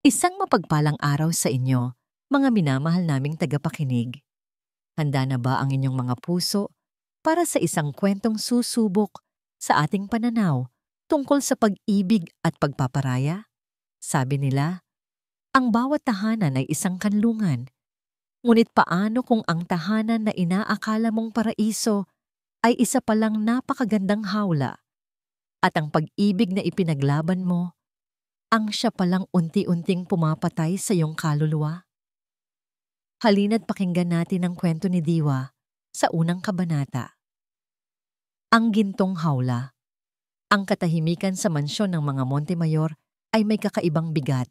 Isang mapagpalang araw sa inyo, mga minamahal naming tagapakinig. Handa na ba ang inyong mga puso para sa isang kwentong susubok sa ating pananaw tungkol sa pag-ibig at pagpaparaya? Sabi nila, ang bawat tahanan ay isang kanlungan. Ngunit paano kung ang tahanan na inaakala mong paraiso ay isa palang napakagandang hawla at ang pag-ibig na ipinaglaban mo ang siya palang unti-unting pumapatay sa iyong kaluluwa? Halina't pakinggan natin ang kwento ni Diwa sa unang kabanata. Ang Gintong Hawla. Ang katahimikan sa mansyon ng mga Montemayor ay may kakaibang bigat.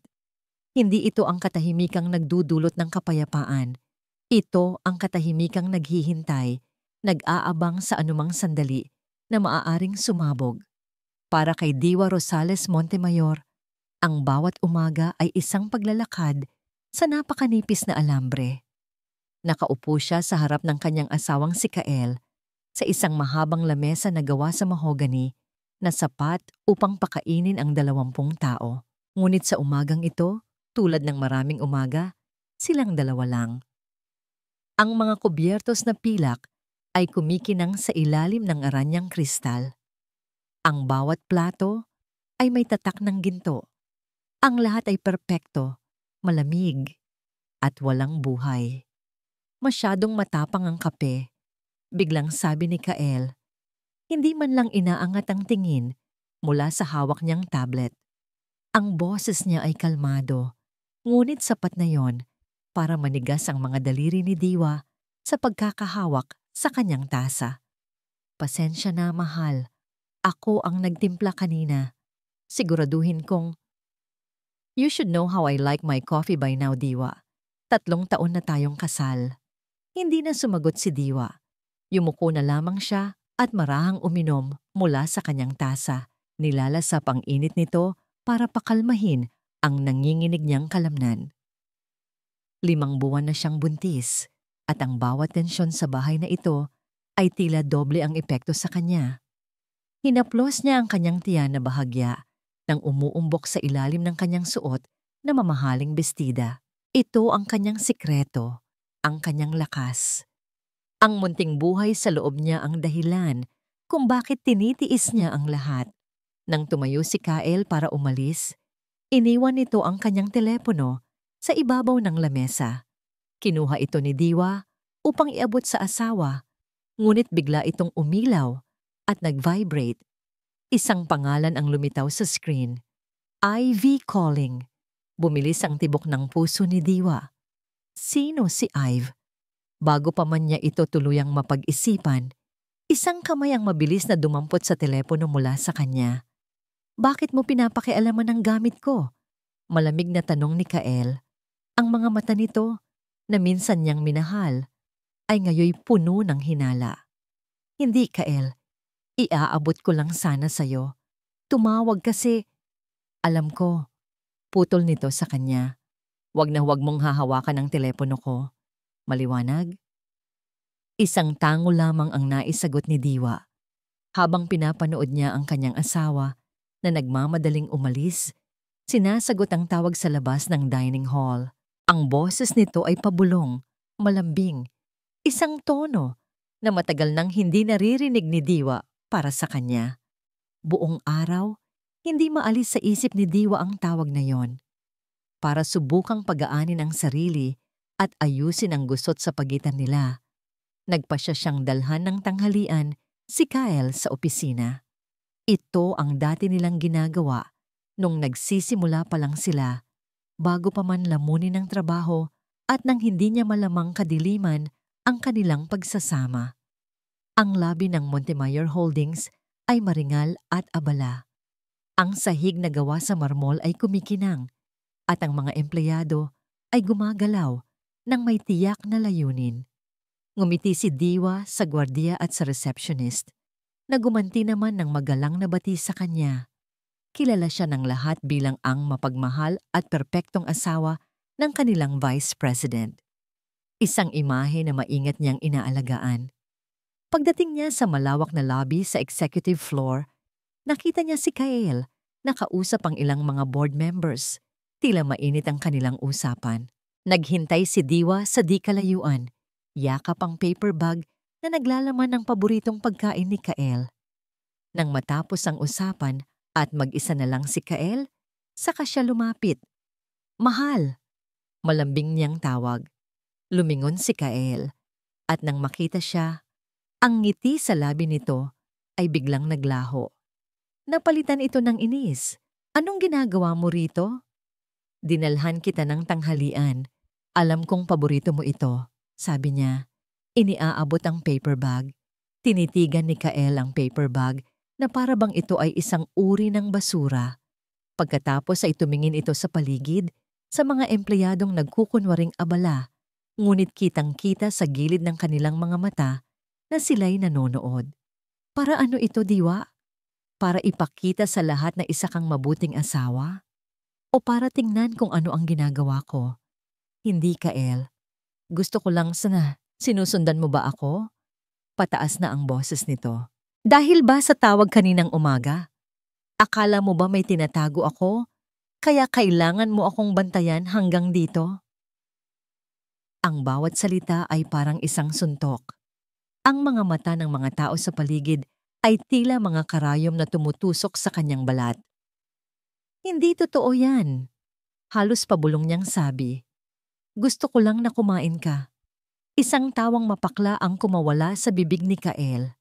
Hindi ito ang katahimikang nagdudulot ng kapayapaan. Ito ang katahimikang naghihintay, nag-aabang sa anumang sandali na maaaring sumabog. Para kay Diwa Rosales Montemayor, ang bawat umaga ay isang paglalakad sa napakanipis na alambre. Nakaupo siya sa harap ng kanyang asawang si Kael sa isang mahabang lamesa na gawa sa mahogany na sapat upang pakainin ang 20 tao. Ngunit sa umagang ito, tulad ng maraming umaga, silang dalawa lang. Ang mga kubyertos na pilak ay kumikinang sa ilalim ng aranyang kristal. Ang bawat plato ay may tatak ng ginto. Ang lahat ay perpekto, malamig, at walang buhay. Masyadong matapang ang kape. Biglang sabi ni Kael, hindi man lang inaangat ang tingin mula sa hawak niyang tablet. Ang boses niya ay kalmado, ngunit sapat na yon para manigas ang mga daliri ni Diwa sa pagkakahawak sa kanyang tasa. Pasensya na, mahal. Ako ang nagtimpla kanina. Siguraduhin kong you should know how I like my coffee by now, Diwa. 3 taon na tayong kasal. Hindi na sumagot si Diwa. Yumuko na lamang siya at marahang uminom mula sa kanyang tasa. Nilalasap ang init nito para pakalmahin ang nanginginig niyang kalamnan. 5 buwan na siyang buntis at ang bawat tensyon sa bahay na ito ay tila doble ang epekto sa kanya. Hinaplos niya ang kanyang tiyan na bahagya nang umuumbok sa ilalim ng kanyang suot na mamahaling bestida. Ito ang kanyang sikreto, ang kanyang lakas. Ang munting buhay sa loob niya ang dahilan kung bakit tinitiis niya ang lahat. Nang tumayo si Kael para umalis, iniwan nito ang kanyang telepono sa ibabaw ng lamesa. Kinuha ito ni Diwa upang iabot sa asawa, ngunit bigla itong umilaw at nag-vibrate. Isang pangalan ang lumitaw sa screen. Ivy calling. Bumilis ang tibok ng puso ni Diwa. Sino si Ive? Bago pa man niya ito tuluyang mapag-isipan, isang kamay ang mabilis na dumampot sa telepono mula sa kanya. Bakit mo pinapakialaman ang gamit ko? Malamig na tanong ni Kael. Ang mga mata nito, na minsan niyang minahal, ay ngayoy puno ng hinala. Hindi, Kael. Iaabot ko lang sana sa'yo. Tumawag kasi. Alam ko. Putol nito sa kanya. Wag na wag mong hahawakan ang telepono ko. Maliwanag? Isang tango lamang ang naisagot ni Diwa. Habang pinapanood niya ang kanyang asawa na nagmamadaling umalis, sinasagot ang tawag sa labas ng dining hall. Ang boses nito ay pabulong, malambing, isang tono na matagal nang hindi naririnig ni Diwa para sa kanya. Buong araw, hindi maalis sa isip ni Diwa ang tawag na yon. Para subukang pagaanin ang sarili at ayusin ang gusot sa pagitan nila, nagpasya siyang dalhan ng tanghalian si Kael sa opisina. Ito ang dati nilang ginagawa nung nagsisimula pa lang sila, bago pa man lamunin ng trabaho at nang hindi niya malamang kadiliman ang kanilang pagsasama. Ang labi ng Montemayor Holdings ay maringal at abala. Ang sahig na gawa sa marmol ay kumikinang at ang mga empleyado ay gumagalaw ng may tiyak na layunin. Ngumiti si Diwa sa gwardiya at sa receptionist na gumanti naman ng magalang na bati sa kanya. Kilala siya ng lahat bilang ang mapagmahal at perpektong asawa ng kanilang vice president. Isang imahe na maingat niyang inaalagaan. Pagdating niya sa malawak na lobby sa executive floor, nakita niya si Kael na kausap ang ilang mga board members. Tila mainit ang kanilang usapan. Naghintay si Diwa sa di kalayuan. Yakap ang paper bag na naglalaman ng paboritong pagkain ni Kael. Nang matapos ang usapan at mag-isa na lang si Kael, saka siya lumapit. Mahal! Malambing niyang tawag. Lumingon si Kael at nang makita siya, ang ngiti sa labi nito ay biglang naglaho. Napalitan ito ng inis. Anong ginagawa mo rito? Dinalhan kita ng tanghalian. Alam kong paborito mo ito, sabi niya. Iniaabot ang paper bag. Tinitigan ni Kael ang paper bag na para bang ito ay isang uri ng basura. Pagkatapos ay tumingin ito sa paligid, sa mga empleyadong nagkukunwaring abala, ngunit kitang-kita sa gilid ng kanilang mga mata na sila'y nanonood. Para ano ito, Diwa? Para ipakita sa lahat na isa kang mabuting asawa? O para tingnan kung ano ang ginagawa ko? Hindi, Kael. Gusto ko lang sana. Sinusundan mo ba ako? Pataas na ang boses nito. Dahil ba sa tawag kaninang umaga? Akala mo ba may tinatago ako? Kaya kailangan mo akong bantayan hanggang dito? Ang bawat salita ay parang isang suntok. Ang mga mata ng mga tao sa paligid ay tila mga karayom na tumutusok sa kanyang balat. Hindi totoo yan. Halos pabulong niyang sabi. Gusto ko lang na kumain ka. Isang tawang mapakla ang kumawala sa bibig ni Kael.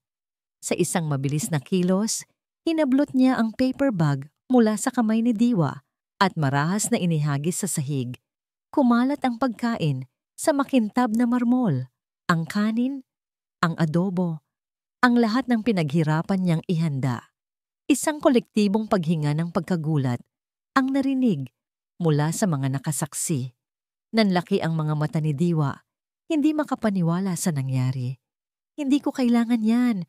Sa isang mabilis na kilos, hinablot niya ang paper bag mula sa kamay ni Diwa at marahas na inihagis sa sahig. Kumalat ang pagkain sa makintab na marmol, ang kanin, ang adobo, ang lahat ng pinaghirapan niyang ihanda. Isang kolektibong paghinga ng pagkagulat ang narinig mula sa mga nakasaksi. Nanlaki ang mga mata ni Diwa, hindi makapaniwala sa nangyari. Hindi ko kailangan yan,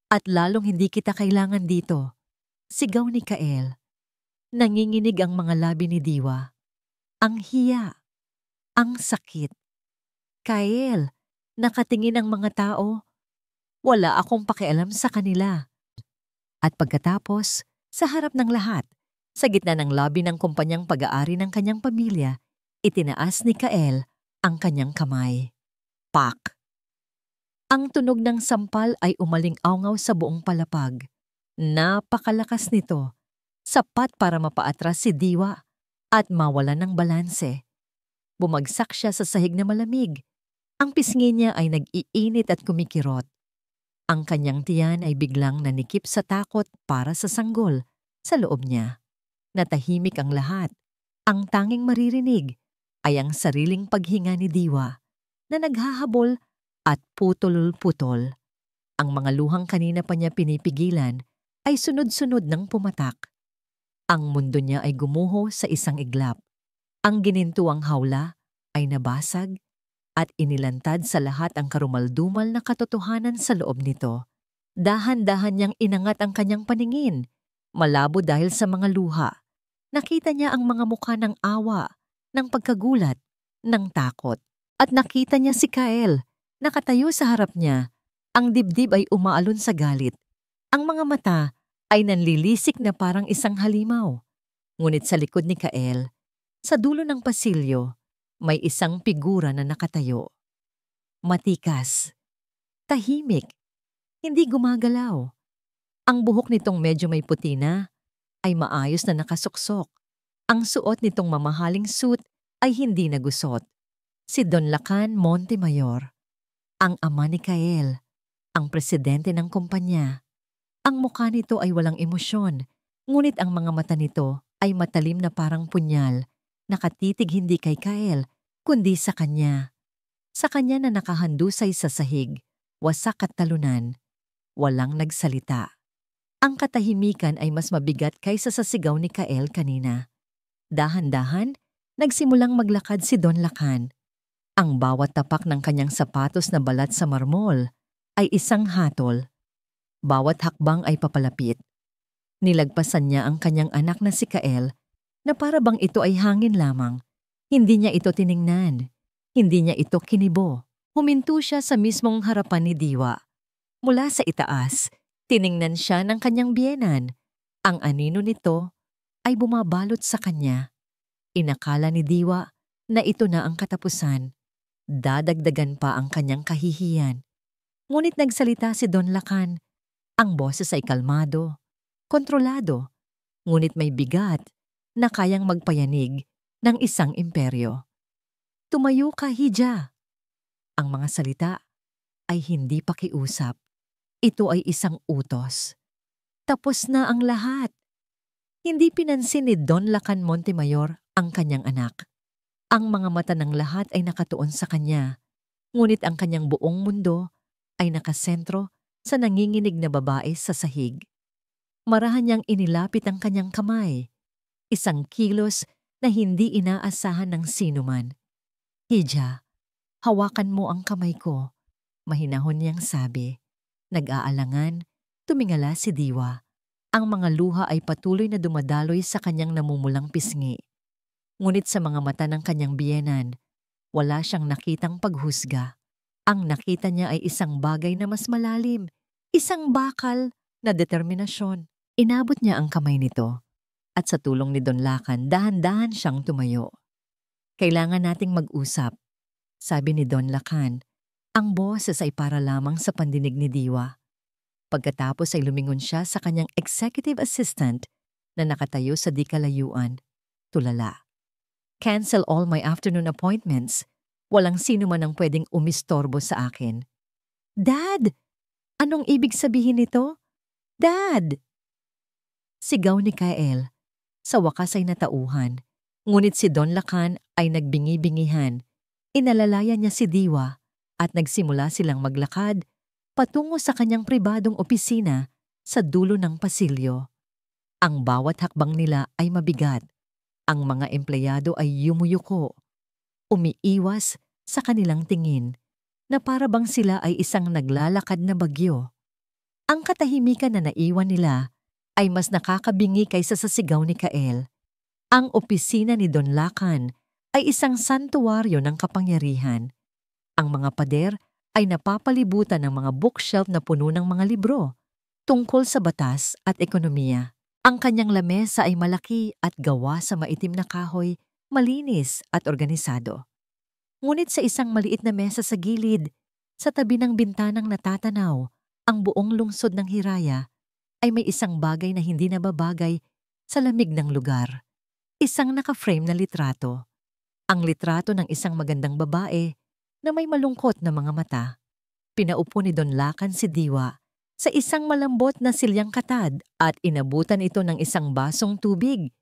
at lalong hindi kita kailangan dito. Sigaw ni Kael. Nanginginig ang mga labi ni Diwa. Ang hiya. Ang sakit. Kael, nakatingin ang mga tao. Wala akong pakialam sa kanila. At pagkatapos, sa harap ng lahat, sa gitna ng lobby ng kumpanyang pag-aari ng kanyang pamilya, itinaas ni Kael ang kanyang kamay. Pak! Ang tunog ng sampal ay umaling-awngaw sa buong palapag. Napakalakas nito. Sapat para mapaatras si Diwa at mawalan ng balanse. Bumagsak siya sa sahig na malamig. Ang pisngi niya ay nag-iinit at kumikirot. Ang kanyang tiyan ay biglang nanikip sa takot para sa sanggol sa loob niya. Natahimik ang lahat. Ang tanging maririnig ay ang sariling paghinga ni Diwa na naghahabol at putol-putol. Ang mga luhang kanina pa niya pinipigilan ay sunod-sunod ng pumatak. Ang mundo niya ay gumuho sa isang iglap. Ang ginintuang hawla ay nabasag at inilantad sa lahat ang karumaldumal na katotohanan sa loob nito. Dahan-dahan niyang inangat ang kanyang paningin, malabo dahil sa mga luha. Nakita niya ang mga mukha ng awa, ng pagkagulat, ng takot. At nakita niya si Kael, nakatayo sa harap niya. Ang dibdib ay umaalon sa galit. Ang mga mata ay nanlilisik na parang isang halimaw. Ngunit sa likod ni Kael, sa dulo ng pasilyo, may isang figura na nakatayo. Matikas. Tahimik. Hindi gumagalaw. Ang buhok nitong medyo may puti na ay maayos na nakasuksok. Ang suot nitong mamahaling suit ay hindi nagusot. Si Don Lacan Montemayor, ang ama ni Kael, ang presidente ng kumpanya. Ang mukha nito ay walang emosyon, ngunit ang mga mata nito ay matalim na parang punyal, nakatitig hindi kay Kael, kundi sa kanya. Sa kanya na nakahandusay sa sahig, wasak at talunan, walang nagsalita. Ang katahimikan ay mas mabigat kaysa sa sigaw ni Kael kanina. Dahan-dahan, nagsimulang maglakad si Don Lacan. Ang bawat tapak ng kanyang sapatos na balat sa marmol ay isang hatol. Bawat hakbang ay papalapit. Nilagpasan niya ang kanyang anak na si Kael na para bang ito ay hangin lamang. Hindi niya ito tiningnan. Hindi niya ito kinibo. Huminto siya sa mismong harapan ni Diwa. Mula sa itaas, tiningnan siya ng kanyang biyenan. Ang anino nito ay bumabalot sa kanya. Inakala ni Diwa na ito na ang katapusan. Dadagdagan pa ang kanyang kahihiyan. Ngunit nagsalita si Don Lacan. Ang boses ay kalmado, kontrolado, ngunit may bigat na kayang magpayanig ng isang imperyo. Tumayo ka, Hija. Ang mga salita ay hindi pakiusap. Ito ay isang utos. Tapos na ang lahat. Hindi pinansin ni Don Lacan Montemayor ang kanyang anak. Ang mga mata ng lahat ay nakatuon sa kanya, ngunit ang kanyang buong mundo ay nakasentro sa nanginginig na babae sa sahig. Marahan niyang inilapit ang kanyang kamay, isang kilos na hindi inaasahan ng sinuman. Hija, hawakan mo ang kamay ko, mahinahon niyang sabi. Nag-aalangan, tumingala si Diwa. Ang mga luha ay patuloy na dumadaloy sa kanyang namumulang pisngi. Ngunit sa mga mata ng kanyang biyenan, wala siyang nakitang paghusga. Ang nakita niya ay isang bagay na mas malalim, isang bakal na determinasyon. Inabot niya ang kamay nito at sa tulong ni Don Lacan, dahan-dahan siyang tumayo. Kailangan nating mag-usap, sabi ni Don Lacan. Ang boses ay para lamang sa pandinig ni Diwa. Pagkatapos ay lumingon siya sa kanyang executive assistant na nakatayo sa di kalayuan. Tulala. Cancel all my afternoon appointments. Walang sino man ang pwedeng umistorbo sa akin. Dad! Anong ibig sabihin nito? Dad! Sigaw ni Kael. Sa wakas ay natauhan. Ngunit si Don Lacan ay nagbingi-bingihan. Inalalayan niya si Diwa at nagsimula silang maglakad patungo sa kanyang pribadong opisina sa dulo ng pasilyo. Ang bawat hakbang nila ay mabigat. Ang mga empleyado ay yumuyuko, umiiwas sa kanilang tingin na para bang sila ay isang naglalakad na bagyo. Ang katahimikan na naiwan nila ay mas nakakabingi kaysa sa sigaw ni Kael. Ang opisina ni Don Lacan ay isang santuwaryo ng kapangyarihan. Ang mga pader ay napapalibutan ng mga bookshelf na puno ng mga libro tungkol sa batas at ekonomiya. Ang kanyang lamesa ay malaki at gawa sa maitim na kahoy, malinis at organisado. Ngunit sa isang maliit na mesa sa gilid, sa tabi ng bintanang natatanaw, ang buong lungsod ng Hiraya, ay may isang bagay na hindi nababagay sa lamig ng lugar. Isang naka-frame na litrato. Ang litrato ng isang magandang babae na may malungkot na mga mata. Pinaupo ni Don Lacan si Diwa sa isang malambot na silyang katad at inabutan ito ng isang basong tubig.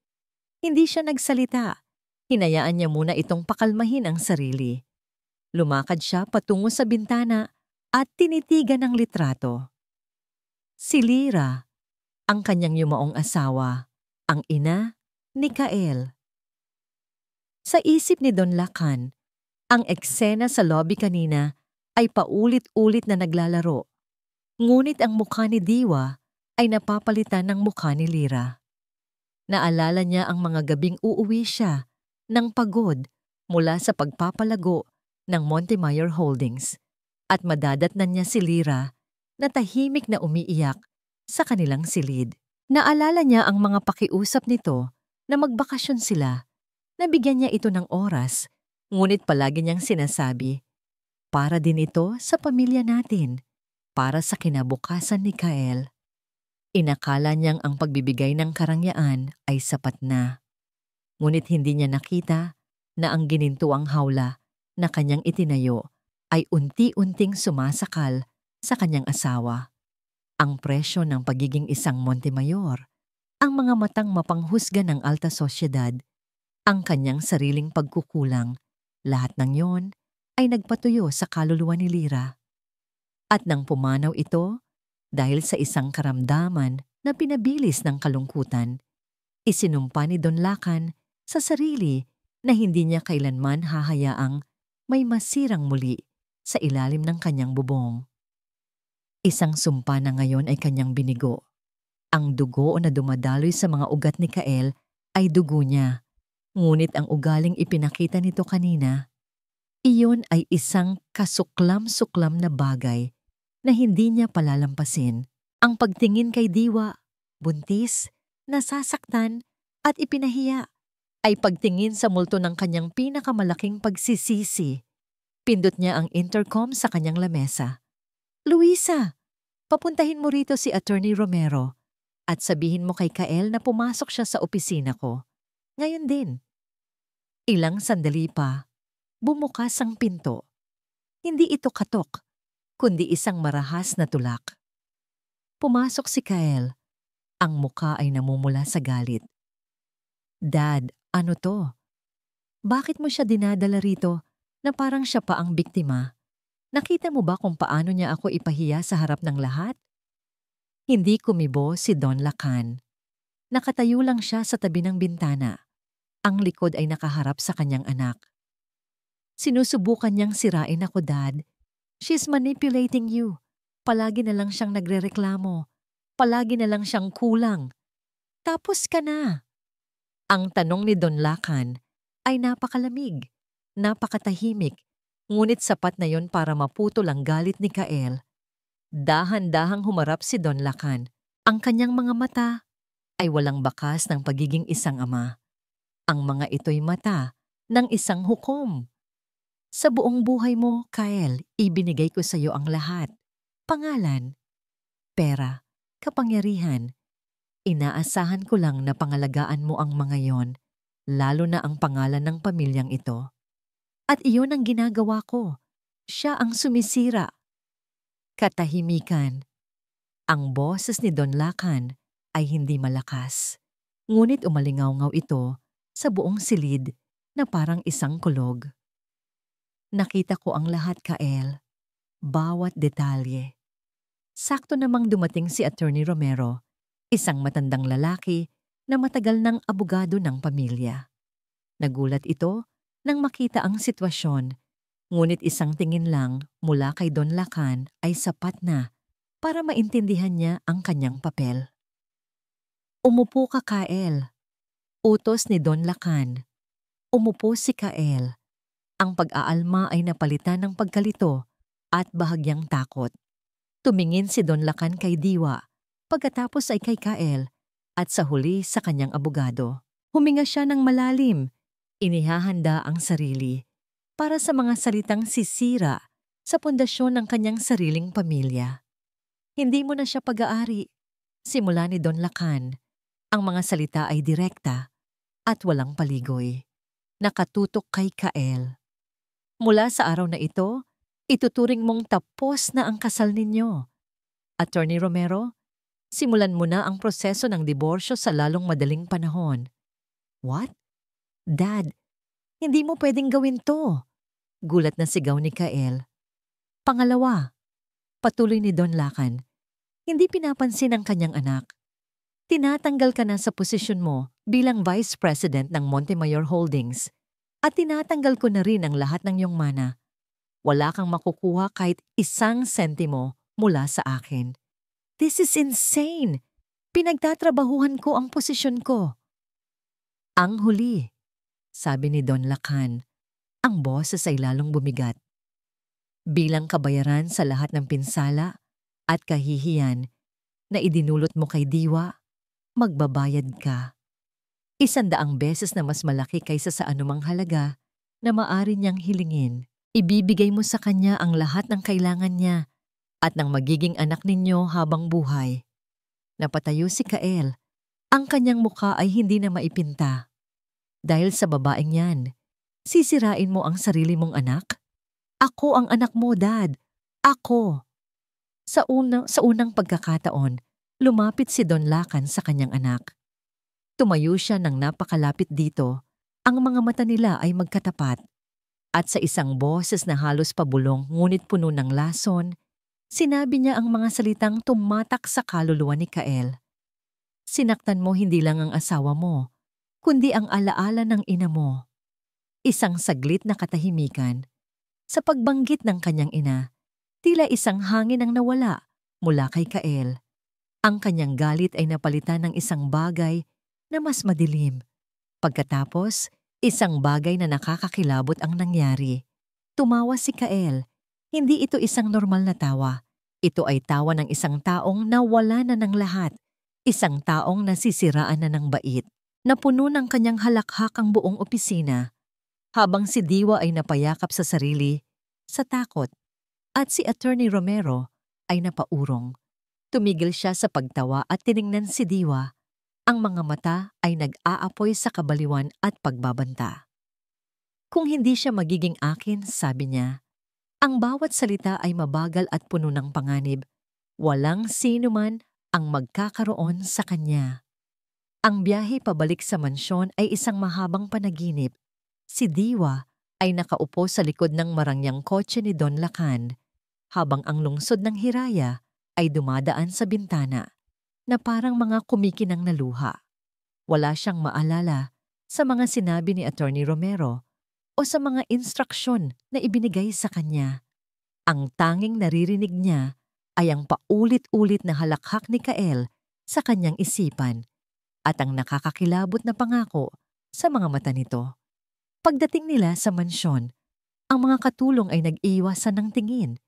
Hindi siya nagsalita. Hinayaan niya muna itong pakalmahin ang sarili. Lumakad siya patungo sa bintana at tinitigan ang litrato. Si Lyra, ang kanyang yumaong asawa, ang ina ni Kael. Sa isip ni Don Lacan, ang eksena sa lobby kanina ay paulit-ulit na naglalaro. Ngunit ang mukha ni Diwa ay napapalitan ng mukha ni Lyra. Naalala niya ang mga gabing uuwi siya ng pagod mula sa pagpapalago ng Montemayor Holdings at madadatnan niya si Lyra na tahimik na umiiyak sa kanilang silid. Naalala niya ang mga pakiusap nito na magbakasyon sila. Nabigyan niya ito ng oras, ngunit palagi niyang sinasabi, para din ito sa pamilya natin, para sa kinabukasan ni Kael. Inakala niyang ang pagbibigay ng karangyaan ay sapat na. Ngunit hindi niya nakita na ang ginintuang hawla na kanyang itinayo ay unti-unting sumasakal sa kanyang asawa. Ang presyo ng pagiging isang Montemayor, ang mga matang mapanghusga ng alta sosyedad, ang kanyang sariling pagkukulang, lahat ng yon ay nagpatuyo sa kaluluwa ni Lyra. At nang pumanaw ito, dahil sa isang karamdaman na pinabilis ng kalungkutan, isinumpa ni Don Lacan sa sarili na hindi niya kailanman hahayaang may masirang muli sa ilalim ng kanyang bubong. Isang sumpa na ngayon ay kanyang binigo. Ang dugo na dumadaloy sa mga ugat ni Kael ay dugo niya. Ngunit ang ugaling ipinakita nito kanina, iyon ay isang kasuklam-suklam na bagay na hindi niya palalampasin. Ang pagtingin kay Diwa, buntis, nasasaktan at ipinahiya. ay pagtingin sa multo ng kanyang pinakamalaking pagsisisi. Pindot niya ang intercom sa kanyang lamesa. Luisa, papuntahin mo rito si Attorney Romero at sabihin mo kay Kael na pumasok siya sa opisina ko. Ngayon din. Ilang sandali pa, bumukas ang pinto. Hindi ito katok, kundi isang marahas na tulak. Pumasok si Kael. Ang muka ay namumula sa galit. Dad, ano to? Bakit mo siya dinadala rito na parang siya pa ang biktima? Nakita mo ba kung paano niya ako ipahiya sa harap ng lahat? Hindi kumibo si Don Lacan. Nakatayo lang siya sa tabi ng bintana. Ang likod ay nakaharap sa kanyang anak. Sinusubukan niyang sirain ako, Dad. She's manipulating you. Palagi na lang siyang nagrereklamo. Palagi na lang siyang kulang. Tapos ka na. Ang tanong ni Don Lacan ay napakalamig, napakatahimik, ngunit sapat na yon para maputol ang galit ni Kael. Dahan-dahang humarap si Don Lacan. Ang kanyang mga mata ay walang bakas ng pagiging isang ama. Ang mga ito'y mata ng isang hukom. Sa buong buhay mo, Kael, ibinigay ko sa iyo ang lahat. Pangalan, pera, kapangyarihan. Inaasahan ko lang na pangalagaan mo ang mga yon, lalo na ang pangalan ng pamilyang ito. At iyon ang ginagawa ko. Siya ang sumisira. Katahimikan. Ang boses ni Don Lacan ay hindi malakas, ngunit umalingaw-ngaw ito sa buong silid na parang isang kulog. Nakita ko ang lahat, Kael. Bawat detalye. Sakto namang dumating si Attorney Romero, isang matandang lalaki na matagal ng abogado ng pamilya. Nagulat ito nang makita ang sitwasyon, ngunit isang tingin lang mula kay Don Lacan ay sapat na para maintindihan niya ang kanyang papel. Umupo ka, Kael. Utos ni Don Lacan. Umupo si Kael. Ang pag-aalma ay napalitan ng pagkalito at bahagyang takot. Tumingin si Don Lacan kay Diwa, pagkatapos ay kay Kael, at sa huli sa kanyang abogado. Huminga siya ng malalim. Inihahanda ang sarili para sa mga salitang sisira sa pundasyon ng kanyang sariling pamilya. Hindi mo na siya pag-aari. Simula ni Don Lacan, ang mga salita ay direkta at walang paligoy. Nakatutok kay Kael. Mula sa araw na ito, ituturing mong tapos na ang kasal ninyo. Attorney Romero, simulan mo na ang proseso ng diborsyo sa lalong madaling panahon. What? Dad, hindi mo pwedeng gawin to. Gulat na sigaw ni Kael. Pangalawa, patuloy ni Don Lacan, hindi pinapansin ang kanyang anak. Tinatanggal ka na sa posisyon mo bilang Vice President ng Montemayor Holdings at tinatanggal ko na rin ang lahat ng iyong mana. Wala kang makukuha kahit 1 sentimo mula sa akin. This is insane! Pinagtatrabahuhan ko ang posisyon ko. Ang huli, sabi ni Don Lacan, ang boses ay lalong bumigat. Bilang kabayaran sa lahat ng pinsala at kahihiyan na idinulot mo kay Diwa, magbabayad ka. 100 beses na mas malaki kaysa sa anumang halaga na maaari niyang hilingin. Ibibigay mo sa kanya ang lahat ng kailangan niya at ng magiging anak ninyo habang buhay. Napatayo si Kael. Ang kanyang mukha ay hindi na maipinta. Dahil sa babaeng yan, sisirain mo ang sarili mong anak? Ako ang anak mo, Dad. Ako. Sa unang pagkakataon, lumapit si Don Lacan sa kanyang anak. Tumayo siya ng napakalapit dito. Ang mga mata nila ay magkatapat. At sa isang boses na halos pabulong ngunit puno ng lason, sinabi niya ang mga salitang tumatak sa kaluluwa ni Kael. Sinaktan mo hindi lang ang asawa mo, kundi ang alaala ng ina mo. Isang saglit na katahimikan. Sa pagbanggit ng kanyang ina, tila isang hangin ang nawala mula kay Kael. Ang kanyang galit ay napalitan ng isang bagay na mas madilim. Pagkatapos, isang bagay na nakakakilabot ang nangyari. Tumawa si Kael. Hindi ito isang normal na tawa. Ito ay tawa ng isang taong nawala na ng lahat. Isang taong nasisiraan na ng bait. Napuno ng kanyang halakhak ang buong opisina, habang si Diwa ay napayakap sa sarili, sa takot, at si Attorney Romero ay napaurong. Tumigil siya sa pagtawa at tiningnan si Diwa. Ang mga mata ay nag-aapoy sa kabaliwan at pagbabanta. Kung hindi siya magiging akin, sabi niya, ang bawat salita ay mabagal at puno ng panganib. Walang sino man ang magkakaroon sa kanya. Ang biyahe pabalik sa mansyon ay isang mahabang panaginip. Si Diwa ay nakaupo sa likod ng marangyang kotse ni Don Lacan, habang ang lungsod ng Hiraya ay dumadaan sa bintana na parang mga kumikinang na luha. Wala siyang maalala sa mga sinabi ni Attorney Romero o sa mga instruksyon na ibinigay sa kanya. Ang tanging naririnig niya ay ang paulit-ulit na halakhak ni Kael sa kanyang isipan at ang nakakakilabot na pangako sa mga mata nito. Pagdating nila sa mansyon, ang mga katulong ay nag-iwasan ng tingin.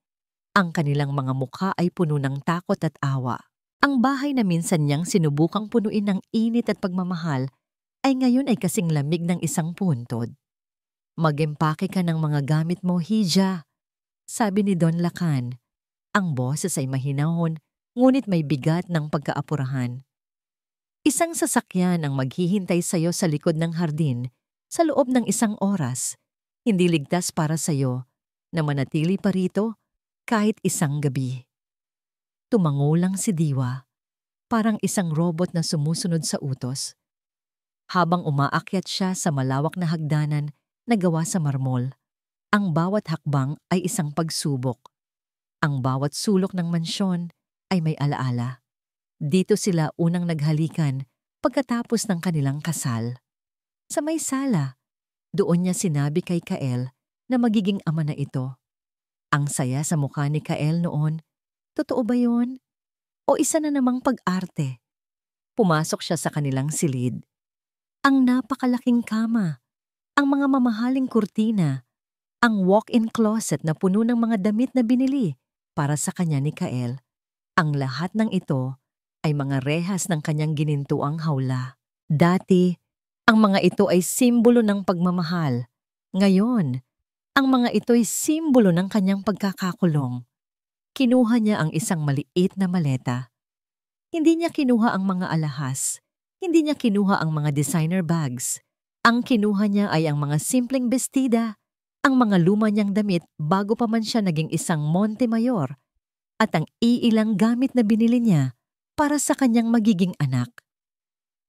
Ang kanilang mga mukha ay puno ng takot at awa. Ang bahay na minsan niyang sinubukang punuin ng init at pagmamahal ay ngayon ay kasing lamig ng isang puntod. Mag-empake ka ng mga gamit mo, Hija, sabi ni Don Lacan. Ang boses ay mahinahon, ngunit may bigat ng pagkaapurahan. Isang sasakyan ang maghihintay sa'yo sa likod ng hardin sa loob ng 1 oras. Hindi ligtas para sa'yo na manatili pa rito kahit 1 gabi. Tumango lang si Diwa, parang isang robot na sumusunod sa utos. Habang umaakyat siya sa malawak na hagdanan na gawa sa marmol, ang bawat hakbang ay isang pagsubok. Ang bawat sulok ng mansyon ay may alaala. Dito sila unang naghalikan pagkatapos ng kanilang kasal. Sa may sala, doon niya sinabi kay Kael na magiging ama na ito. Ang saya sa mukha ni Kael noon. Totoo ba yun? O isa na namang pag-arte? Pumasok siya sa kanilang silid. Ang napakalaking kama, ang mga mamahaling kurtina, ang walk-in closet na puno ng mga damit na binili para sa kanya ni Kael. Ang lahat ng ito ay mga rehas ng kanyang ginintuang hawla. Dati, ang mga ito ay simbolo ng pagmamahal. Ngayon, ang mga ito ay simbolo ng kanyang pagkakakulong. Kinuha niya ang isang maliit na maleta. Hindi niya kinuha ang mga alahas. Hindi niya kinuha ang mga designer bags. Ang kinuha niya ay ang mga simpleng bestida, ang mga luma niyang damit bago pa man siya naging isang Montemayor, at ang iilang gamit na binili niya para sa kanyang magiging anak.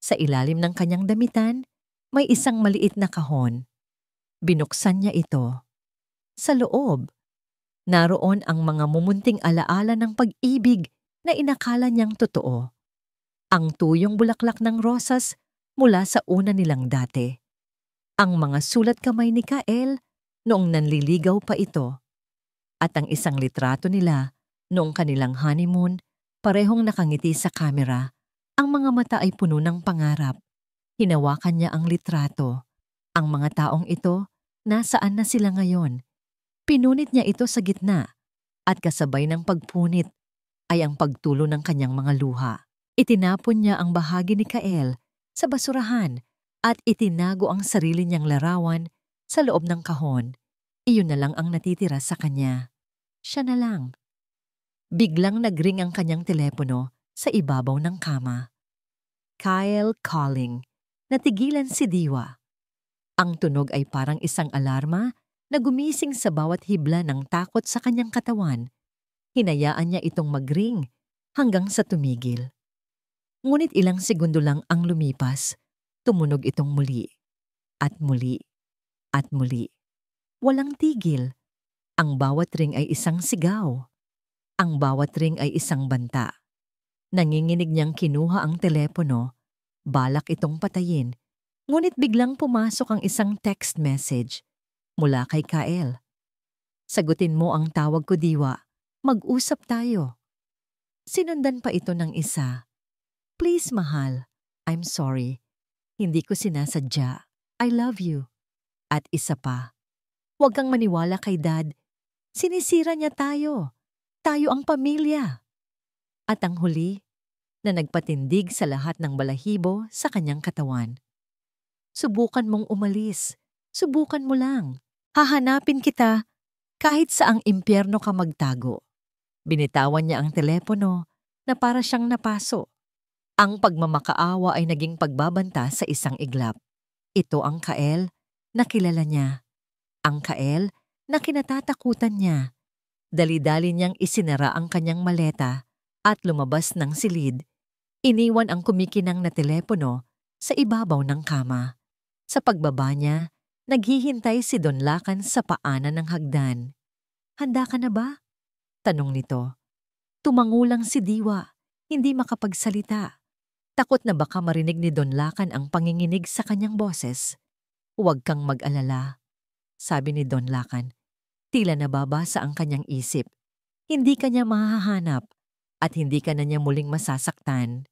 Sa ilalim ng kanyang damitan, may isang maliit na kahon. Binuksan niya ito. Sa loob, naroon ang mga mumunting alaala ng pag-ibig na inakala niyang totoo. Ang tuyong bulaklak ng rosas mula sa una nilang dati. Ang mga sulat kamay ni Kael noong nanliligaw pa ito. At ang isang litrato nila noong kanilang honeymoon, parehong nakangiti sa kamera. Ang mga mata ay puno ng pangarap. Hinawakan niya ang litrato. Ang mga taong ito, nasaan na sila ngayon? Pinunit niya ito sa gitna at kasabay ng pagpunit ay ang pagtulo ng kanyang mga luha. Itinapon niya ang bahagi ni Kael sa basurahan at itinago ang sarili niyang larawan sa loob ng kahon. Iyon na lang ang natitira sa kanya. Siya na lang. Biglang nagring ang kanyang telepono sa ibabaw ng kama. Kyle calling. Natigilan si Diwa. Ang tunog ay parang isang alarma na gumising sa bawat hibla ng takot sa kanyang katawan. Hinayaan niya itong magring hanggang sa tumigil. Ngunit ilang segundo lang ang lumipas, tumunog itong muli. At muli. At muli. Walang tigil. Ang bawat ring ay isang sigaw. Ang bawat ring ay isang banta. Nanginginig niyang kinuha ang telepono, balak itong patayin, ngunit biglang pumasok ang isang text message mula kay Kael. Sagutin mo ang tawag ko, Diwa. Mag-usap tayo. Sinundan pa ito ng isa. Please, mahal. I'm sorry. Hindi ko sinasadya. I love you. At isa pa. Huwag kang maniwala kay Dad. Sinisira niya tayo. Tayo ang pamilya. At ang huli, na nagpatindig sa lahat ng balahibo sa kanyang katawan. Subukan mong umalis. Subukan mo lang. Hahanapin kita kahit saang impyerno ka magtago. Binitawan niya ang telepono na para siyang napaso. Ang pagmamakaawa ay naging pagbabanta sa isang iglap. Ito ang Kael na kilala niya. Ang Kael na kinatatakutan niya. Dali-dali niyang isinara ang kanyang maleta at lumabas ng silid. Iniwan ang kumikinang na telepono sa ibabaw ng kama. Sa pagbaba niya, naghihintay si Don Lacan sa paanan ng hagdan. "Handa ka na ba?" tanong nito. Tumangulang si Diwa, hindi makapagsalita. Takot na baka marinig ni Don Lacan ang panginginig sa kanyang boses. "Huwag kang mag-alala," sabi ni Don Lacan. Tila nababasa ang kanyang isip. Hindi ka niya mahahanap at hindi ka na niya muling masasaktan.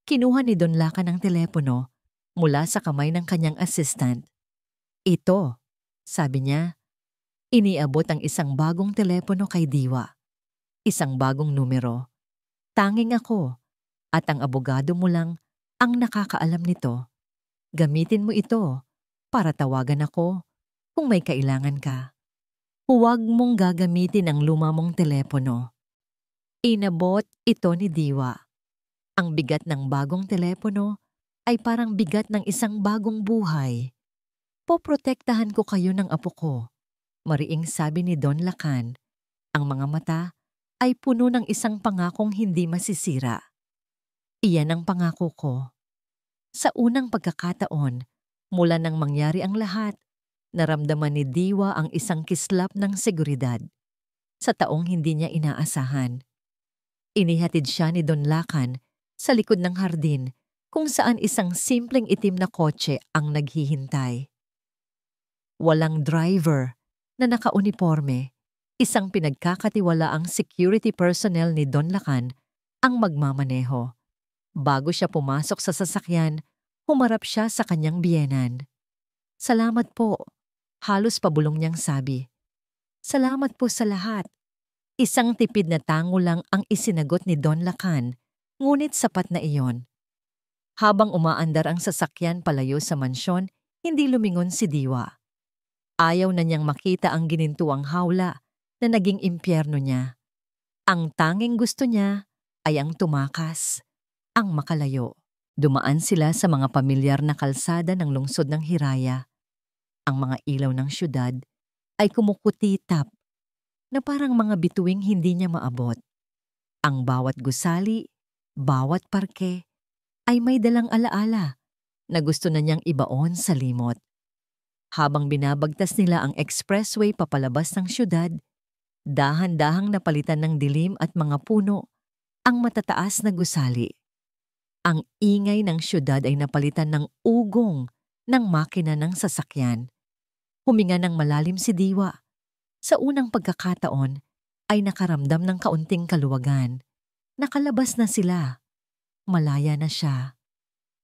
Kinuha ni Don Lacan ang telepono mula sa kamay ng kanyang assistant. "Ito," sabi niya. Iniabot ang isang bagong telepono kay Diwa. Isang bagong numero. "Tanging ako at ang abogado mo lang ang nakakaalam nito. Gamitin mo ito para tawagan ako kung may kailangan ka. Huwag mong gagamitin ang luma mong telepono." Inabot ito ni Diwa. Ang bigat ng bagong telepono ay parang bigat ng isang bagong buhay. "Poprotektahan ko kayo ng apo ko," mariing sabi ni Don Lacan. Ang mga mata ay puno ng isang pangakong hindi masisira. "Iyan ang pangako ko." Sa unang pagkakataon, mula nang mangyari ang lahat, naramdaman ni Diwa ang isang kislap ng seguridad. Sa taong hindi niya inaasahan. Inihatid siya ni Don Lacan sa likod ng hardin kung saan isang simpleng itim na kotse ang naghihintay. Walang driver na nakauniforme, isang pinagkakatiwalaang security personnel ni Don Lacan ang magmamaneho. Bago siya pumasok sa sasakyan, humarap siya sa kanyang biyenan. "Salamat po," halos pabulong niyang sabi. "Salamat po sa lahat." Isang tipid na tango lang ang isinagot ni Don Lacan, ngunit sapat na iyon. Habang umaandar ang sasakyan palayo sa mansyon, hindi lumingon si Diwa. Ayaw na niyang makita ang ginintuang hawla na naging impyerno niya. Ang tanging gusto niya ay ang tumakas, ang makalayo. Dumaan sila sa mga pamilyar na kalsada ng lungsod ng Hiraya. Ang mga ilaw ng syudad ay kumukutitap na parang mga bituing hindi niya maabot. Ang bawat gusali, bawat parke ay may dalang alaala na gusto na niyang ibaon sa limot. Habang binabagtas nila ang expressway papalabas ng syudad, dahan-dahang napalitan ng dilim at mga puno ang matataas na gusali. Ang ingay ng syudad ay napalitan ng ugong ng makina ng sasakyan. Huminga ng malalim si Diwa. Sa unang pagkakataon ay nakaramdam ng kaunting kaluwagan. Nakalabas na sila. Malaya na siya.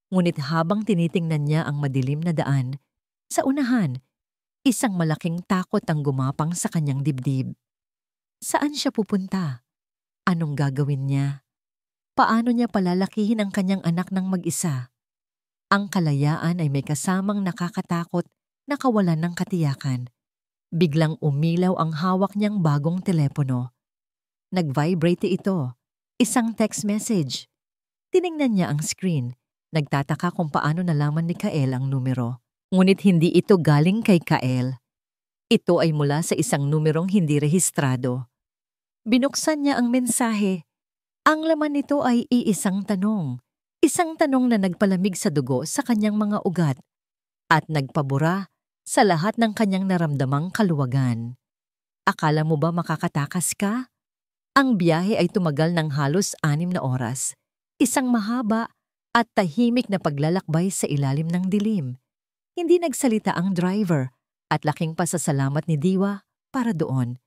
Ngunit habang tinitingnan niya ang madilim na daan, sa unahan, isang malaking takot ang gumapang sa kanyang dibdib. Saan siya pupunta? Anong gagawin niya? Paano niya palalakihin ang kanyang anak ng mag-isa? Ang kalayaan ay may kasamang nakakatakot na kawalan ng katiyakan. Biglang umilaw ang hawak niyang bagong telepono. Nag-vibrate ito. Isang text message. Tiningnan niya ang screen. Nagtataka kung paano nalaman ni Kael ang numero. Ngunit hindi ito galing kay Kael. Ito ay mula sa isang numerong hindi rehistrado. Binuksan niya ang mensahe. Ang laman nito ay iisang tanong. Isang tanong na nagpalamig sa dugo sa kanyang mga ugat at nagpabura sa lahat ng kanyang naramdamang kaluwagan. Akala mo ba makakatakas ka? Ang biyahe ay tumagal ng halos 6 na oras. Isang mahaba at tahimik na paglalakbay sa ilalim ng dilim. Hindi nagsalita ang driver at laking pasasalamat ni Diwa para doon.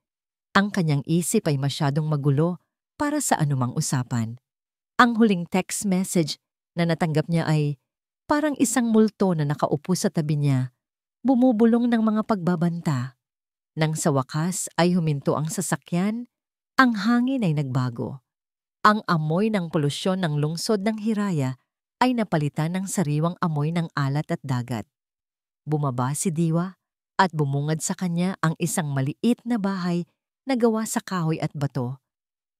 Ang kanyang isip ay masyadong magulo para sa anumang usapan. Ang huling text message na natanggap niya ay parang isang multo na nakaupo sa tabi niya, bumubulong ng mga pagbabanta. Nang sa wakas ay huminto ang sasakyan, ang hangin ay nagbago. Ang amoy ng polusyon ng lungsod ng Hiraya ay napalitan ng sariwang amoy ng alat at dagat. Bumaba si Diwa at bumungad sa kanya ang isang maliit na bahay na gawa sa kahoy at bato,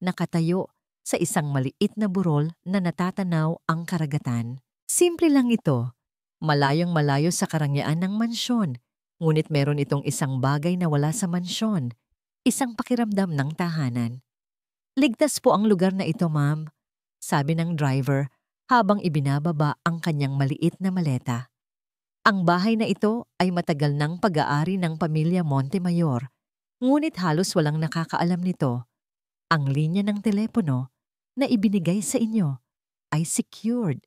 nakatayo sa isang maliit na burol na natatanaw ang karagatan. Simple lang ito, malayong malayo sa karangyaan ng mansyon, ngunit meron itong isang bagay na wala sa mansyon, isang pakiramdam ng tahanan. "Ligtas po ang lugar na ito, ma'am," sabi ng driver habang ibinababa ang kanyang maliit na maleta. Ang bahay na ito ay matagal ng pag-aari ng pamilya Montemayor, ngunit halos walang nakakaalam nito. Ang linya ng telepono na ibinigay sa inyo ay secured.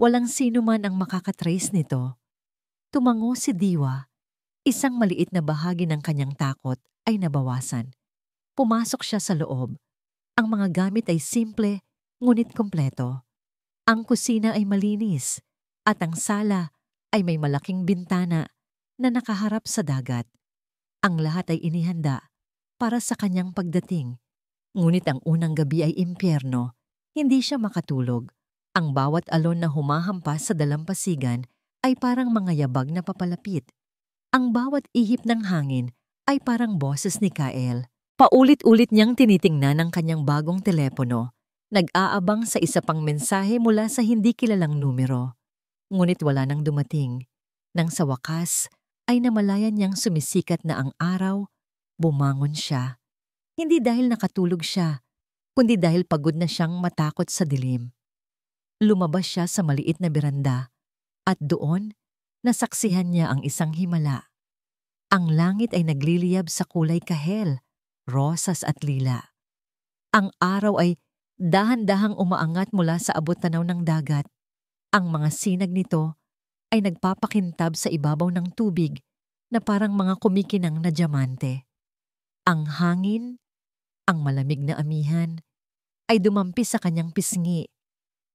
Walang sino man ang makakatrace nito. Tumango si Diwa. Isang maliit na bahagi ng kanyang takot ay nabawasan. Pumasok siya sa loob. Ang mga gamit ay simple, ngunit kompleto. Ang kusina ay malinis, at ang sala ay may malaking bintana na nakaharap sa dagat. Ang lahat ay inihanda para sa kanyang pagdating. Ngunit ang unang gabi ay impyerno. Hindi siya makatulog. Ang bawat alon na humahampas sa dalampasigan ay parang mga yabag na papalapit. Ang bawat ihip ng hangin ay parang boses ni Kael. Paulit-ulit niyang tinitingnan ang kanyang bagong telepono, nag-aabang sa isa pang mensahe mula sa hindi kilalang numero. Ngunit wala nang dumating. Nang sa wakas ay namalayan niyang sumisikat na ang araw, bumangon siya. Hindi dahil nakatulog siya, kundi dahil pagod na siyang matakot sa dilim. Lumabas siya sa maliit na beranda at doon nasaksihan niya ang isang himala. Ang langit ay nagliliyab sa kulay kahel, rosas at lila. Ang araw ay dahan-dahang umaangat mula sa abot-tanaw ng dagat. Ang mga sinag nito ay nagpapakintab sa ibabaw ng tubig na parang mga kumikinang na diamante. Ang hangin, ang malamig na amihan, ay dumampi sa kanyang pisngi,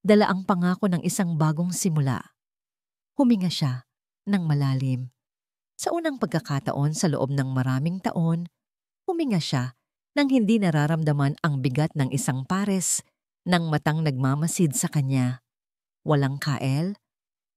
dala ang pangako ng isang bagong simula. Huminga siya ng malalim. Sa unang pagkakataon sa loob ng maraming taon, huminga siya nang hindi nararamdaman ang bigat ng isang pares ng matang nagmamasid sa kanya. Walang Kael,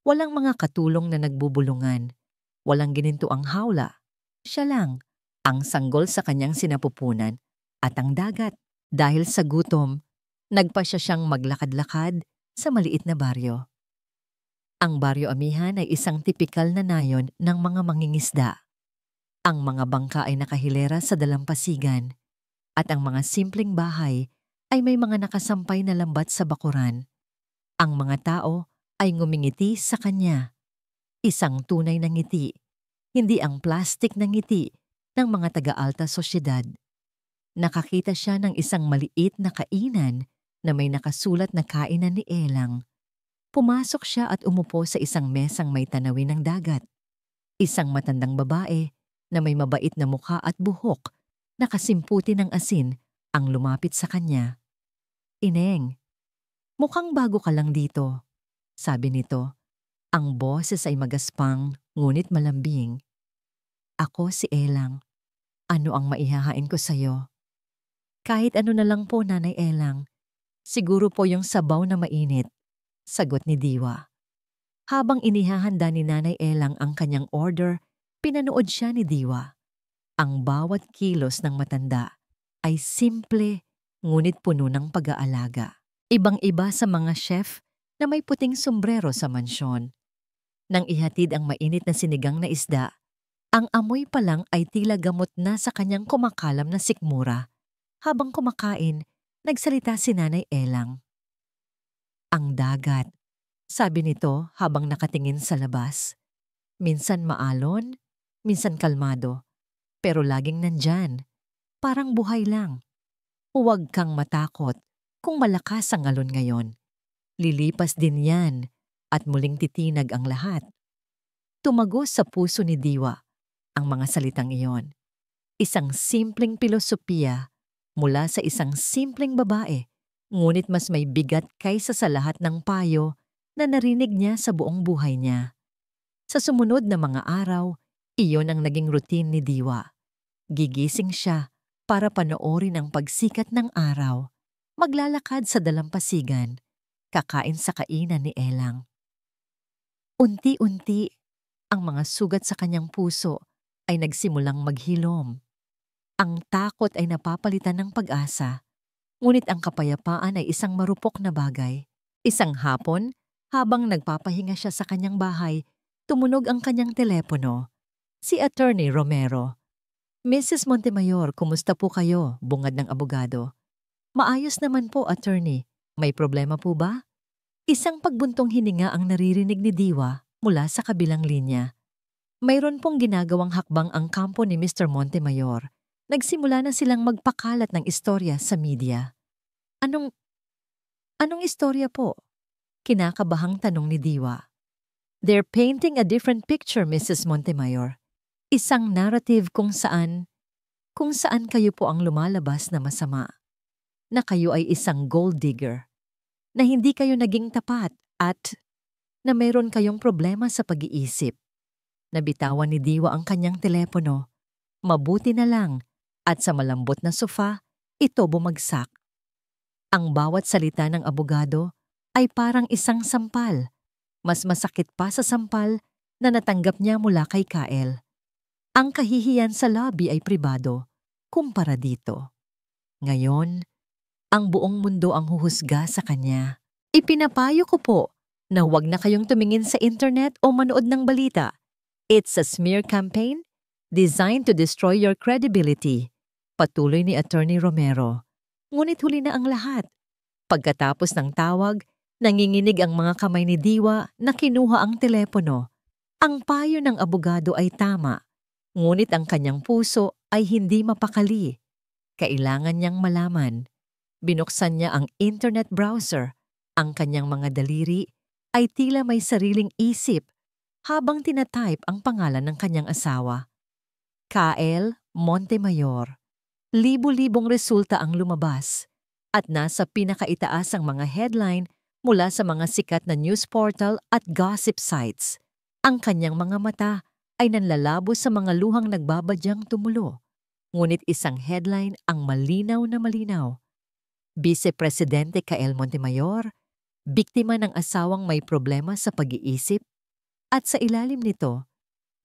walang mga katulong na nagbubulungan, walang ginintuang hawla. Siya lang, ang sanggol sa kanyang sinapupunan at ang dagat. Dahil sa gutom, nagpasya siyang maglakad-lakad sa maliit na baryo. Ang baryo amihan ay isang tipikal na nayon ng mga mangingisda. Ang mga bangka ay nakahilera sa dalampasigan at ang mga simpleng bahay ay may mga nakasampay na lambat sa bakuran. Ang mga tao ay ngumingiti sa kanya. Isang tunay na ngiti, hindi ang plastik na ngiti ng mga taga-alta sosyedad. Nakakita siya ng isang maliit na kainan na may nakasulat na kainan ni Elang. Pumasok siya at umupo sa isang mesang may tanawin ng dagat. Isang matandang babae na may mabait na mukha at buhok na kasimputi ng asin ang lumapit sa kanya. "Ineng, mukhang bago ka lang dito," sabi nito. Ang boses ay magaspang ngunit malambing. "Ako si Elang. Ano ang maihahain ko sa'yo?" "Kahit ano na lang po, Nanay Elang. Siguro po yung sabaw na mainit," sagot ni Diwa. Habang inihahanda ni Nanay Elang ang kanyang order, pinanood siya ni Diwa. Ang bawat kilos ng matanda ay simple ngunit puno ng pag-aalaga. Ibang-iba sa mga chef na may puting sombrero sa mansyon. Nang ihatid ang mainit na sinigang na isda, ang amoy pa lang ay tila gamot na sa kanyang kumakalam na sikmura. Habang kumakain, nagsalita si Nanay Elang. "Ang dagat," sabi nito habang nakatingin sa labas. "Minsan maalon, minsan kalmado, pero laging nandyan. Parang buhay lang. Huwag kang matakot kung malakas ang alon ngayon. Lilipas din yan at muling titinag ang lahat." Tumagos sa puso ni Diwa ang mga salitang iyon. Isang simpleng pilosopiya mula sa isang simpleng babae, ngunit mas may bigat kaysa sa lahat ng payo na narinig niya sa buong buhay niya. Sa sumunod na mga araw, iyon ang naging routine ni Diwa. Gigising siya para panoorin ang pagsikat ng araw, maglalakad sa dalampasigan, kakain sa kainan ni Elang. Unti-unti, Ang mga sugat sa kanyang puso ay nagsimulang maghilom. Ang takot ay napapalitan ng pag-asa, ngunit ang kapayapaan ay isang marupok na bagay. Isang hapon, habang nagpapahinga siya sa kanyang bahay, tumunog ang kanyang telepono. Si Attorney Romero. "Mrs. Montemayor, kumusta po kayo?" bungad ng abogado. "Maayos naman po, attorney. May problema po ba?" Isang pagbuntong hininga ang naririnig ni Diwa mula sa kabilang linya. Mayroon pong ginagawang hakbang ang kampo ni Mr. Montemayor. Nagsimula na silang magpakalat ng istorya sa media. Anong istorya po?" Kinakabahang tanong ni Diwa. "They're painting a different picture, Mrs. Montemayor. Isang narrative kung saan kayo po ang lumalabas na masama. Na kayo ay isang gold digger. Na hindi kayo naging tapat at na mayroon kayong problema sa pag-iisip." Nabitawan ni Diwa ang kanyang telepono. Mabuti na lang at sa malambot na sofa, ito bumagsak. Ang bawat salita ng abogado ay parang isang sampal. Mas masakit pa sa sampal na natanggap niya mula kay Kael. Ang kahihiyan sa lobby ay pribado, kumpara dito. Ngayon, ang buong mundo ang huhusga sa kanya. Ipinapayo ko po na huwag na kayong tumingin sa internet o manood ng balita. It's a smear campaign designed to destroy your credibility. Patuloy ni Attorney Romero. Ngunit huli na ang lahat. Pagkatapos ng tawag, nanginginig ang mga kamay ni Diwa na kinuha ang telepono. Ang payo ng abogado ay tama, ngunit ang kanyang puso ay hindi mapakali. Kailangan niyang malaman. Binuksan niya ang internet browser. Ang kanyang mga daliri ay tila may sariling isip habang tinatype ang pangalan ng kanyang asawa. Kael Montemayor. Libo-libong resulta ang lumabas at nasa pinakaitaas ang mga headline mula sa mga sikat na news portal at gossip sites. Ang kanyang mga mata ay nanlalabo sa mga luhang nagbabadyang tumulo. Ngunit isang headline ang malinaw na malinaw. Vice Presidente Kael Montemayor, biktima ng asawang may problema sa pag-iisip, at sa ilalim nito,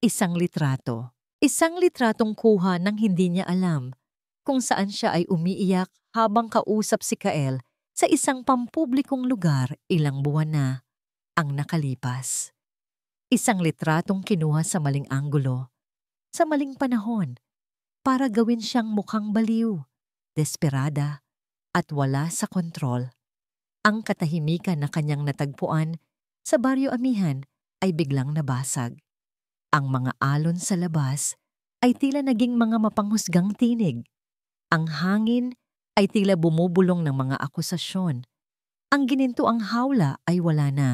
isang litrato. Isang litratong kuha ng hindi niya alam kung saan siya ay umiiyak habang kausap si Kael sa isang pampublikong lugar ilang buwan na ang nakalipas. Isang litratong kinuha sa maling anggulo, sa maling panahon, para gawin siyang mukhang baliw, desperada, at wala sa kontrol. Ang katahimikan na kanyang natagpuan sa Baryo Amihan ay biglang nabasag. Ang mga alon sa labas ay tila naging mga mapanghusgang tinig. Ang hangin ay tila bumubulong ng mga akusasyon. Ang ginintuang hawla ay wala na.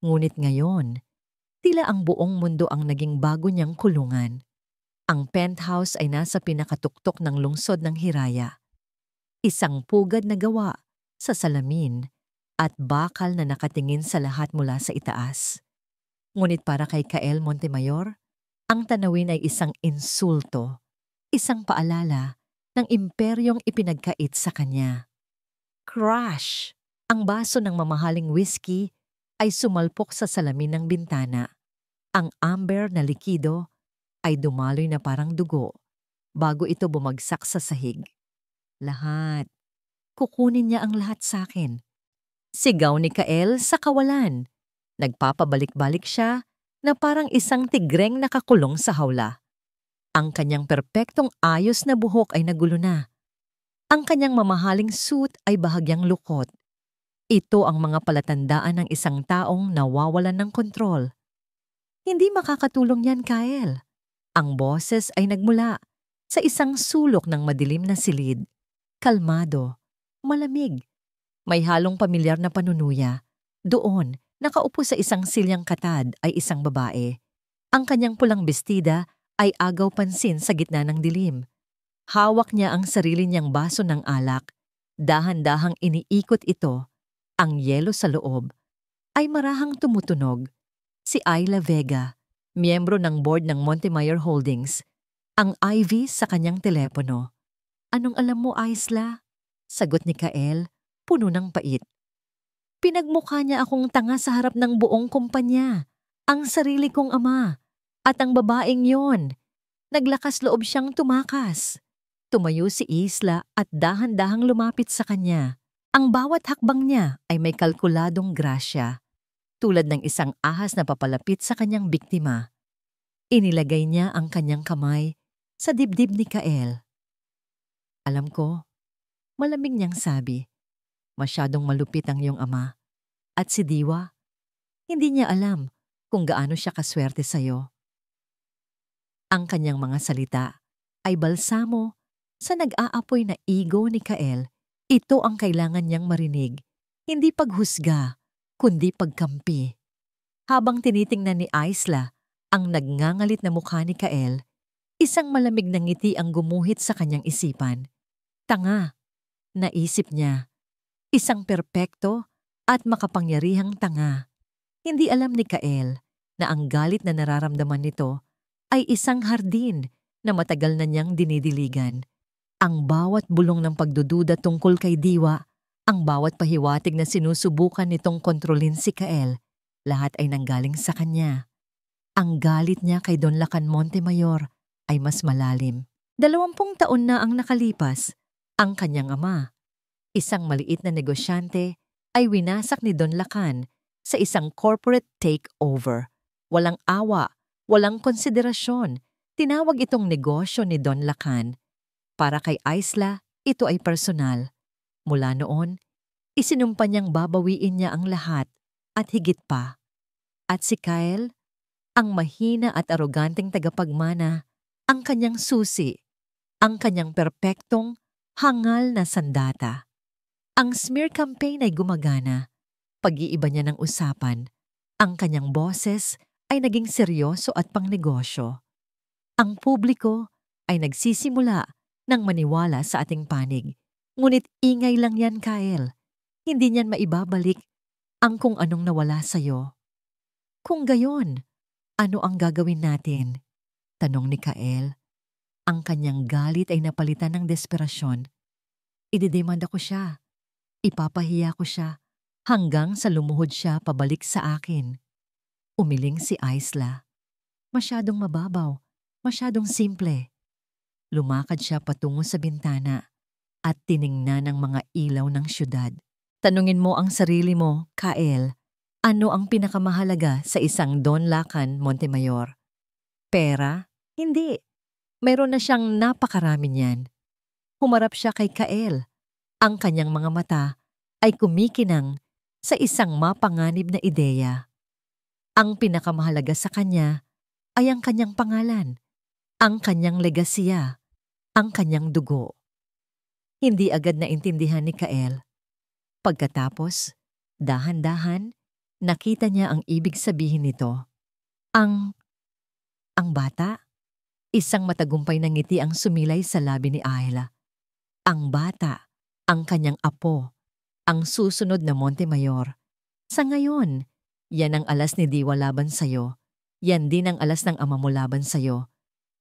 Ngunit ngayon, tila ang buong mundo ang naging bago niyang kulungan. Ang penthouse ay nasa pinakatuktok ng lungsod ng Hiraya. Isang pugad na gawa sa salamin at bakal na nakatingin sa lahat mula sa itaas. Ngunit para kay Kael Montemayor, ang tanawin ay isang insulto, isang paalala ng imperyong ipinagkait sa kanya. Crash! Ang baso ng mamahaling whiskey ay sumalpok sa salamin ng bintana. Ang amber na likido ay dumaloy na parang dugo bago ito bumagsak sa sahig. Lahat. Kukunin niya ang lahat sa akin. Sigaw ni Kael sa kawalan. Nagpapabalik-balik siya na parang isang tigreng nakakulong sa hawla. Ang kanyang perpektong ayos na buhok ay nagulo na. Ang kanyang mamahaling suit ay bahagyang lukot. Ito ang mga palatandaan ng isang taong nawawalan ng kontrol. Hindi makakatulong yan, Kael. Ang boses ay nagmula sa isang sulok ng madilim na silid. Kalmado, malamig. May halong pamilyar na panunuya. Doon, nakaupo sa isang silyang katad ay isang babae. Ang kanyang pulang bestida ay agaw pansin sa gitna ng dilim. Hawak niya ang sarili niyang baso ng alak. Dahan-dahang iniikot ito. Ang yelo sa loob ay marahang tumutunog. Si Ayla Vega, miyembro ng board ng Montemayor Holdings, ang IV sa kanyang telepono. "Anong alam mo, Aisla?" Sagot ni Kael, puno ng pait. "Pinagmukha niya akong tanga sa harap ng buong kumpanya. Ang sarili kong ama. At ang babaeng yon, naglakas loob siyang tumakas. Tumayo si Isla at dahan-dahang lumapit sa kanya. Ang bawat hakbang niya ay may kalkuladong grasya, tulad ng isang ahas na papalapit sa kanyang biktima. Inilagay niya ang kanyang kamay sa dibdib ni Kael. Alam ko, malamig niyang sabi, masyadong malupit ang iyong ama. At si Diwa, hindi niya alam kung gaano siya kaswerte sa'yo. Ang kanyang mga salita ay balsamo sa nag-aapoy na ego ni Kael. Ito ang kailangan niyang marinig, hindi paghusga, kundi pagkampi. Habang tinitingnan ni Isla ang nagngangalit na mukha ni Kael, isang malamig na ngiti ang gumuhit sa kanyang isipan. Tanga, naisip niya. Isang perpekto at makapangyarihang tanga. Hindi alam ni Kael na ang galit na nararamdaman nito ay isang hardin na matagal na niyang dinidiligan. Ang bawat bulong ng pagdududa tungkol kay Diwa, ang bawat pahiwatig na sinusubukan nitong kontrolin si Kael, lahat ay nanggaling sa kanya. Ang galit niya kay Don Lacan Montemayor ay mas malalim. 20 taon na ang nakalipas. Ang kanyang ama, isang maliit na negosyante, ay winasak ni Don Lacan sa isang corporate takeover. Walang awa, walang konsiderasyon. Tinawag itong negosyo ni Don Lacan. Para kay Isla, ito ay personal. Mula noon, isinumpa niyang babawiin niya ang lahat at higit pa. At si Kael, ang mahina at aroganteng tagapagmana, ang kanyang susi, ang kanyang perpektong, hangal na sandata. Ang smear campaign ay gumagana. Pag-iiba niya ng usapan. Ang kanyang boses ay naging seryoso at pangnegosyo. Ang publiko ay nagsisimula ng maniwala sa ating panig. Ngunit ingay lang yan, Kael. Hindi niyan maibabalik ang kung anong nawala sa'yo. Kung gayon, ano ang gagawin natin? Tanong ni Kael. Ang kanyang galit ay napalitan ng desperasyon. Ididemanda ko siya. Ipapahiya ko siya hanggang sa lumuhod siya pabalik sa akin. Umiling si Isla. Masyadong mababaw, masyadong simple. Lumakad siya patungo sa bintana at tiningnan ang mga ilaw ng syudad. Tanungin mo ang sarili mo, Kael, ano ang pinakamahalaga sa isang Don Lacan Montemayor? Pera? Hindi. Mayroon na siyang napakarami niyan. Humarap siya kay Kael. Ang kanyang mga mata ay kumikinang sa isang mapanganib na ideya. Ang pinakamahalaga sa kanya ay ang kanyang pangalan, ang kanyang legasiya, ang kanyang dugo. Hindi agad naintindihan ni Kael. Pagkatapos, dahan-dahan, nakita niya ang ibig sabihin nito. Ang bata? Isang matagumpay na ngiti ang sumilay sa labi ni Ayla. Ang bata, ang kanyang apo, ang susunod na Montemayor. Sa ngayon, yan ang alas ni Diwa laban sa'yo. Yan din ang alas ng ama mo laban sa'yo.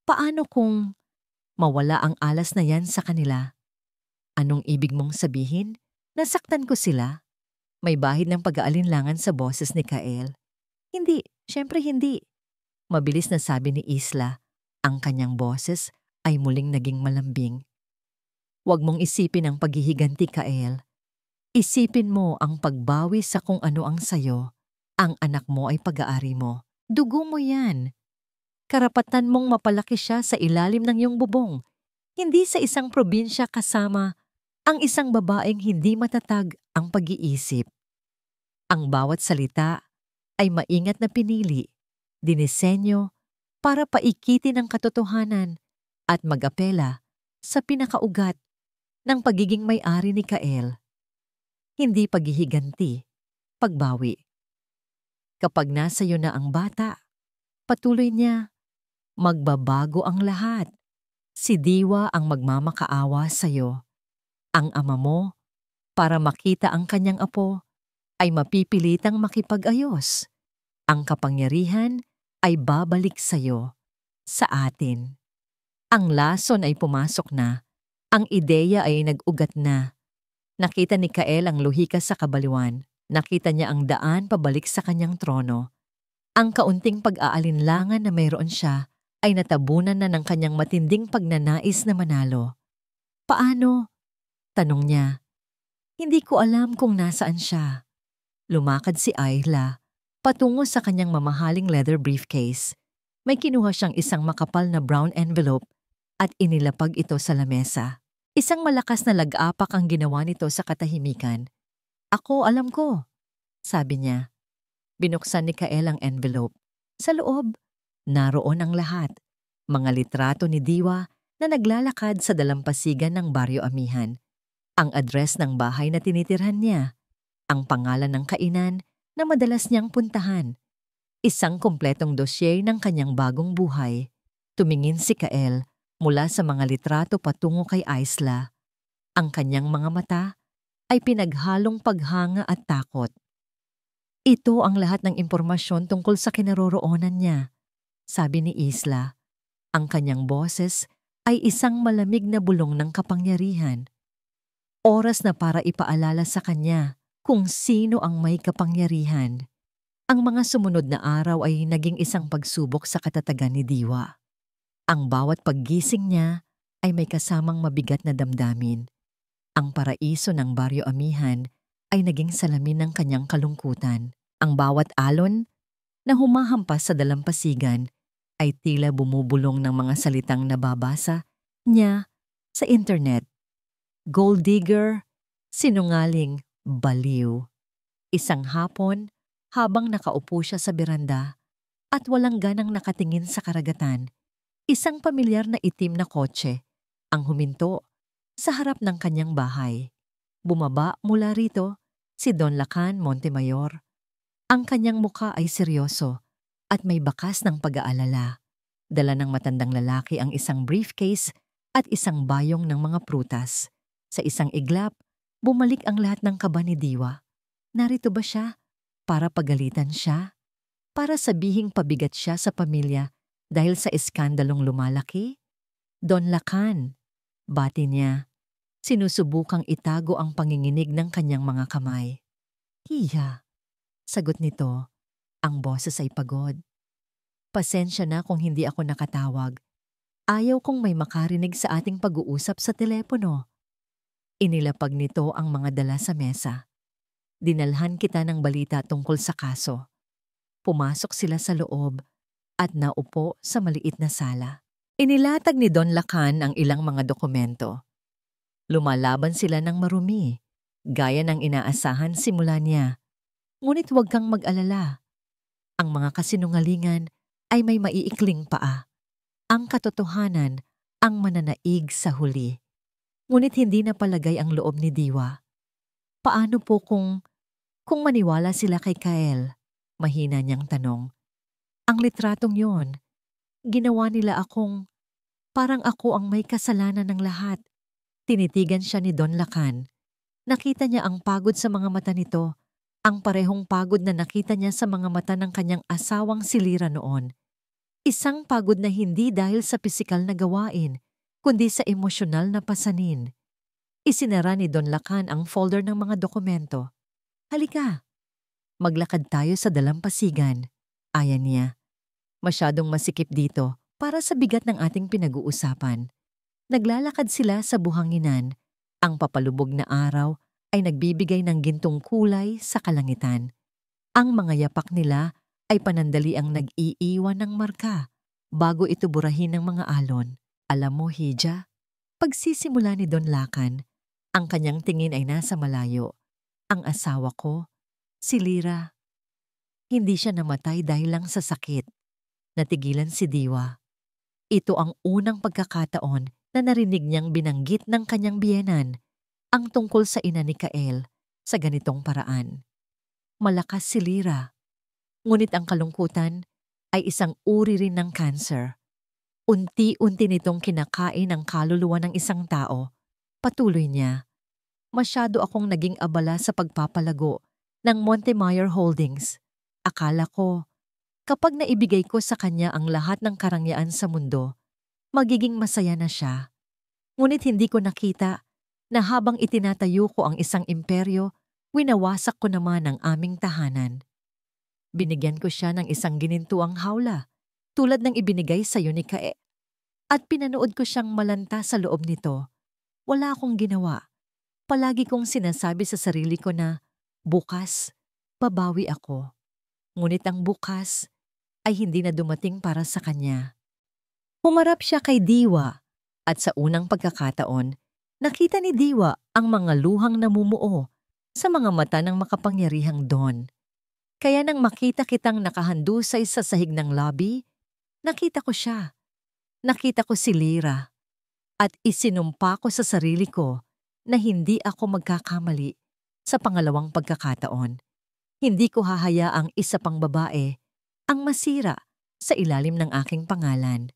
Paano kung mawala ang alas na yan sa kanila? Anong ibig mong sabihin? Nasaktan ko sila? May bahid ng pag-aalinlangan sa boses ni Kael. Hindi, syempre hindi. Mabilis na sabi ni Isla. Ang kanyang boses ay muling naging malambing. Huwag mong isipin ang paghihiganti, Kael. Isipin mo ang pagbawi sa kung ano ang sayo. Ang anak mo ay pag-aari mo. Dugo mo yan. Karapatan mong mapalaki siya sa ilalim ng iyong bubong. Hindi sa isang probinsya kasama ang isang babaeng hindi matatag ang pag-iisip. Ang bawat salita ay maingat na pinili, dinisenyo para paikitin ang katotohanan at mag-apela sa pinakaugat ng pagiging may-ari ni Kael. Hindi paghihiganti, pagbawi. Kapag nasa iyo na ang bata, patuloy niya, magbabago ang lahat. Si Diwa ang magmamakaawa sa iyo. Ang ama mo, para makita ang kanyang apo, ay mapipilitang makipag-ayos. Ang kapangyarihan ay babalik sa iyo, sa atin. Ang lason ay pumasok na, ang ideya ay nag-ugat na. Nakita ni Kael ang luhika sa kabaliwan, nakita niya ang daan pabalik sa kanyang trono. Ang kaunting pag-aalinlangan na mayroon siya ay natabunan na ng kanyang matinding pagnanais na manalo. Paano? Tanong niya. Hindi ko alam kung nasaan siya. Lumakad si Ayla patungo sa kanyang mamahaling leather briefcase. May kinuha siyang isang makapal na brown envelope at inilapag ito sa lamesa. Isang malakas na lag-apak ang ginawa nito sa katahimikan. Ako, alam ko, sabi niya. Binuksan ni Kael ang envelope. Sa loob, naroon ang lahat. Mga litrato ni Diwa na naglalakad sa dalampasigan ng Baryo Amihan. Ang address ng bahay na tinitirhan niya. Ang pangalan ng kainan na madalas niyang puntahan. Isang kumpletong dosye ng kanyang bagong buhay. Tumingin si Kael mula sa mga litrato patungo kay Aisla. Ang kanyang mga mata ay pinaghalong paghanga at takot. Ito ang lahat ng impormasyon tungkol sa kinaroroonan niya, sabi ni Isla. Ang kanyang boses ay isang malamig na bulong ng kapangyarihan. Oras na para ipaalala sa kanya kung sino ang may kapangyarihan. Ang mga sumunod na araw ay naging isang pagsubok sa katatagan ni Diwa. Ang bawat paggising niya ay may kasamang mabigat na damdamin. Ang paraiso ng Baryo Amihan ay naging salamin ng kanyang kalungkutan. Ang bawat alon na humahampas sa dalampasigan ay tila bumubulong ng mga salitang nababasa niya sa internet. Gold digger, sinungaling, baliw. Isang hapon, habang nakaupo siya sa beranda at walang ganang nakatingin sa karagatan, isang pamilyar na itim na kotse ang huminto sa harap ng kanyang bahay. Bumaba mula rito si Don Lacan Montemayor. Ang kanyang muka ay seryoso at may bakas ng pag-aalala. Dala ng matandang lalaki ang isang briefcase at isang bayong ng mga prutas. Sa isang iglap, bumalik ang lahat ng kaba ni Diwa. Narito ba siya? Para pagalitan siya? Para sabihing pabigat siya sa pamilya dahil sa iskandalong lumalaki? Don Lacan, bati niya. Sinusubukang itago ang panginginig ng kanyang mga kamay. Hiya, sagot nito. Ang boses ay pagod. Pasensya na kung hindi ako nakatawag. Ayaw kong may makarinig sa ating pag-uusap sa telepono. Inilapag nito ang mga dala sa mesa. Dinalhan kita ng balita tungkol sa kaso. Pumasok sila sa loob at naupo sa maliit na sala. Inilatag ni Don Lacan ang ilang mga dokumento. Lumalaban sila ng marumi, gaya ng inaasahan simula niya. Ngunit huwag kang mag-alala. Ang mga kasinungalingan ay may maiikling paa. Ang katotohanan ang mananaig sa huli. Ngunit hindi napalagay ang loob ni Diwa. Paano po kung maniwala sila kay Kael? Mahina niyang tanong. Ang litratong yon, ginawa nila akong parang ako ang may kasalanan ng lahat. Tinitigan siya ni Don Lacan. Nakita niya ang pagod sa mga mata nito, ang parehong pagod na nakita niya sa mga mata ng kanyang asawang si Lira noon. Isang pagod na hindi dahil sa pisikal na gawain, kundi sa emosyonal na pasanin. Isinara ni Don Lacan ang folder ng mga dokumento. Halika, maglakad tayo sa dalampasigan. Ayan niya. Masyadong masikip dito para sa bigat ng ating pinag-uusapan. Naglalakad sila sa buhanginan. Ang papalubog na araw ay nagbibigay ng gintong kulay sa kalangitan. Ang mga yapak nila ay panandali ang nag-iiwan ng marka bago ito burahin ng mga alon. Alam mo, Hija, pagsisimula ni Don Lacan, ang kanyang tingin ay nasa malayo. Ang asawa ko, si Lira, hindi siya namatay dahil lang sa sakit. Natigilan si Diwa. Ito ang unang pagkakataon na narinig niyang binanggit ng kanyang biyenan ang tungkol sa ina ni Kael sa ganitong paraan. Malakas si Lira. Ngunit ang kalungkutan ay isang uri rin ng cancer. Unti-unti nitong kinakain ang kaluluwa ng isang tao. Patuloy niya. Masyado akong naging abala sa pagpapalago ng Montemayor Holdings. Akala ko, kapag naibigay ko sa kanya ang lahat ng karangyaan sa mundo, magiging masaya na siya. Ngunit hindi ko nakita na habang itinatayo ko ang isang imperyo, winawasak ko naman ang aming tahanan. Binigyan ko siya ng isang ginintuang hawla, tulad ng ibinigay sa ni Kael. At pinanood ko siyang malanta sa loob nito. Wala akong ginawa. Palagi kong sinasabi sa sarili ko na, bukas, babawi ako. Ngunit ang bukas ay hindi na dumating para sa kanya. Humarap siya kay Diwa at sa unang pagkakataon, nakita ni Diwa ang mga luhang namumuo sa mga mata ng makapangyarihang Don. Kaya nang makita kitang nakahandusay sa sahig ng lobby, nakita ko siya. Nakita ko si Lyra at isinumpa ko sa sarili ko na hindi ako magkakamali sa pangalawang pagkakataon. Hindi ko hahayaang isa pang babae ang masira sa ilalim ng aking pangalan.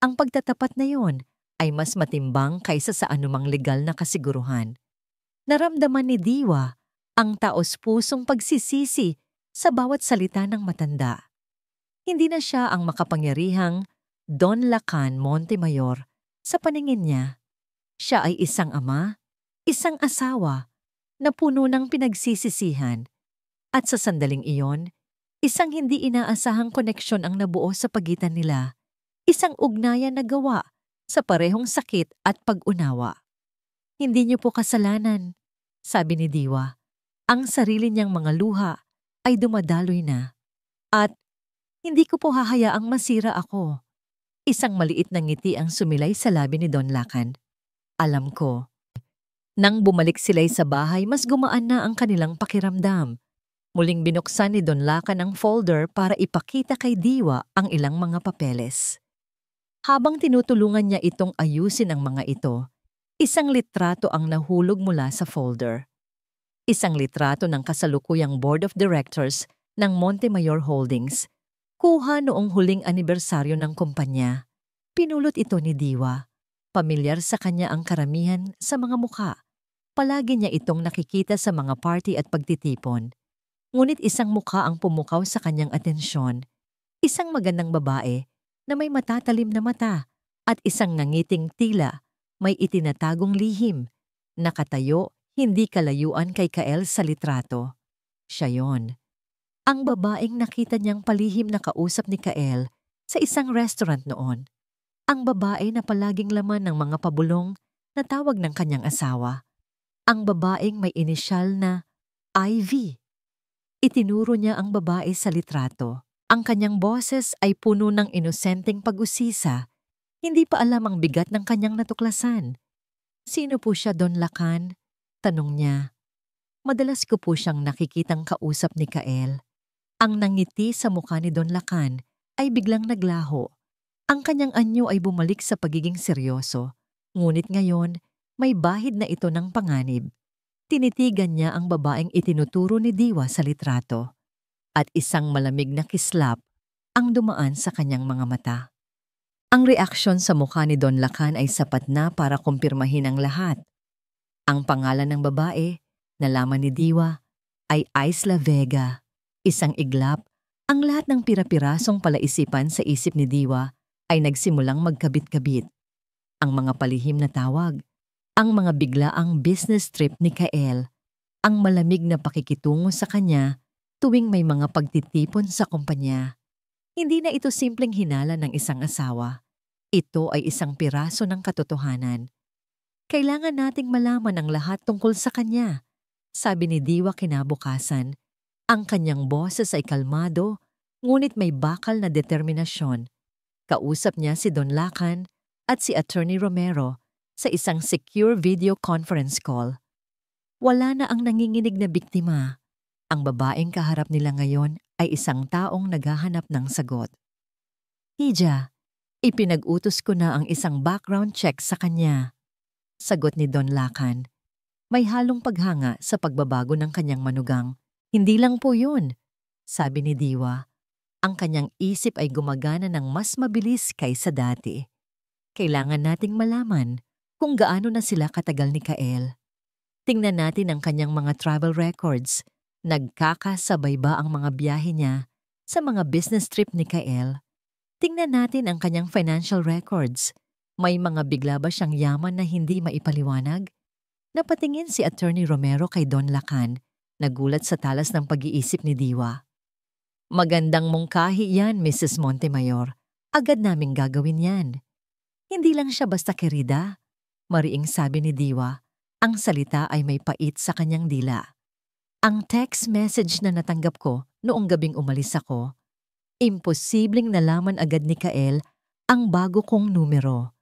Ang pagtatapat na yon ay mas matimbang kaysa sa anumang legal na kasiguruhan. Naramdaman ni Diwa ang taos-pusong pagsisisi sa bawat salita ng matanda. Hindi na siya ang makapangyarihang Don Lacan Montemayor sa paningin niya. Siya ay isang ama, isang asawa na puno ng pinagsisisihan. At sa sandaling iyon, isang hindi inaasahang koneksyon ang nabuo sa pagitan nila. Isang ugnayan na gawa sa parehong sakit at pag-unawa. Hindi niyo po kasalanan, sabi ni Diwa. Ang sarili niyang mga luha ay dumadaloy na. At hindi ko po hahayaang masira ako. Isang maliit na ngiti ang sumilay sa labi ni Don Lacan. Alam ko. Nang bumalik sila sa bahay, mas gumaan na ang kanilang pakiramdam. Muling binuksan ni Don Lacan ang folder para ipakita kay Diwa ang ilang mga papeles. Habang tinutulungan niya itong ayusin ang mga ito, isang litrato ang nahulog mula sa folder. Isang litrato ng kasalukuyang Board of Directors ng Montemayor Holdings, kuha noong huling anibersaryo ng kumpanya. Pinulot ito ni Diwa. Pamilyar sa kanya ang karamihan sa mga mukha. Palagi niya itong nakikita sa mga party at pagtitipon. Ngunit isang mukha ang pumukaw sa kanyang atensyon. Isang magandang babae na may matatalim na mata at isang nangiting tila may itinatagong lihim. Nakatayo, hindi kalayuan kay Kael sa litrato. Siya yon. Ang babaeng nakita niyang palihim na kausap ni Kael sa isang restaurant noon. Ang babae na palaging laman ng mga pabulong na tawag ng kanyang asawa. Ang babaeng may inisyal na Ivy. Itinuro niya ang babae sa litrato. Ang kanyang boses ay puno ng inosenteng pag-usisa. Hindi pa alam ang bigat ng kanyang natuklasan. Sino po siya, Don Lacan? Tanong niya. Madalas ko po siyang nakikitang kausap ni Kael. Ang nangiti sa mukha ni Don Lacan ay biglang naglaho. Ang kanyang anyo ay bumalik sa pagiging seryoso. Ngunit ngayon, may bahid na ito ng panganib. Tinitigan niya ang babaeng itinuturo ni Diwa sa litrato. At isang malamig na kislap ang dumaan sa kanyang mga mata. Ang reaksyon sa mukha ni Don Lacan ay sapat na para kumpirmahin ang lahat. Ang pangalan ng babae, nalaman ni Diwa, ay Isla Vega. Isang iglap, ang lahat ng pira-pirasong palaisipan sa isip ni Diwa ay nagsimulang magkabit-kabit. Ang mga palihim na tawag, ang mga biglaang business trip ni Kael, ang malamig na pakikitungo sa kanya tuwing may mga pagtitipon sa kumpanya. Hindi na ito simpleng hinala ng isang asawa. Ito ay isang piraso ng katotohanan. Kailangan nating malaman ang lahat tungkol sa kanya, sabi ni Diwa kinabukasan. Ang kanyang boses ay kalmado, ngunit may bakal na determinasyon. Kausap niya si Don Lacan at si Attorney Romero sa isang secure video conference call. Wala na ang nanginginig na biktima. Ang babaeng kaharap nila ngayon ay isang taong naghahanap ng sagot. Hija, ipinag-utos ko na ang isang background check sa kanya. Sagot ni Don Lacan. May halong paghanga sa pagbabago ng kanyang manugang. Hindi lang po yun, sabi ni Diwa. Ang kanyang isip ay gumagana ng mas mabilis kaysa dati. Kailangan nating malaman kung gaano na sila katagal ni Kael. Tingnan natin ang kanyang mga travel records. Nagkakasabay ba ang mga biyahe niya sa mga business trip ni Kael? Tingnan natin ang kanyang financial records. May mga bigla ba siyang yaman na hindi maipaliwanag? Napatingin si Attorney Romero kay Don Lacan, nagulat sa talas ng pag-iisip ni Diwa. Magandang mungkahi yan, Mrs. Montemayor. Agad naming gagawin yan. Hindi lang siya basta kerida. Mariing sabi ni Diwa, ang salita ay may pait sa kanyang dila. Ang text message na natanggap ko noong gabing umalis ako, imposibleng nalaman agad ni Kael ang bago kong numero.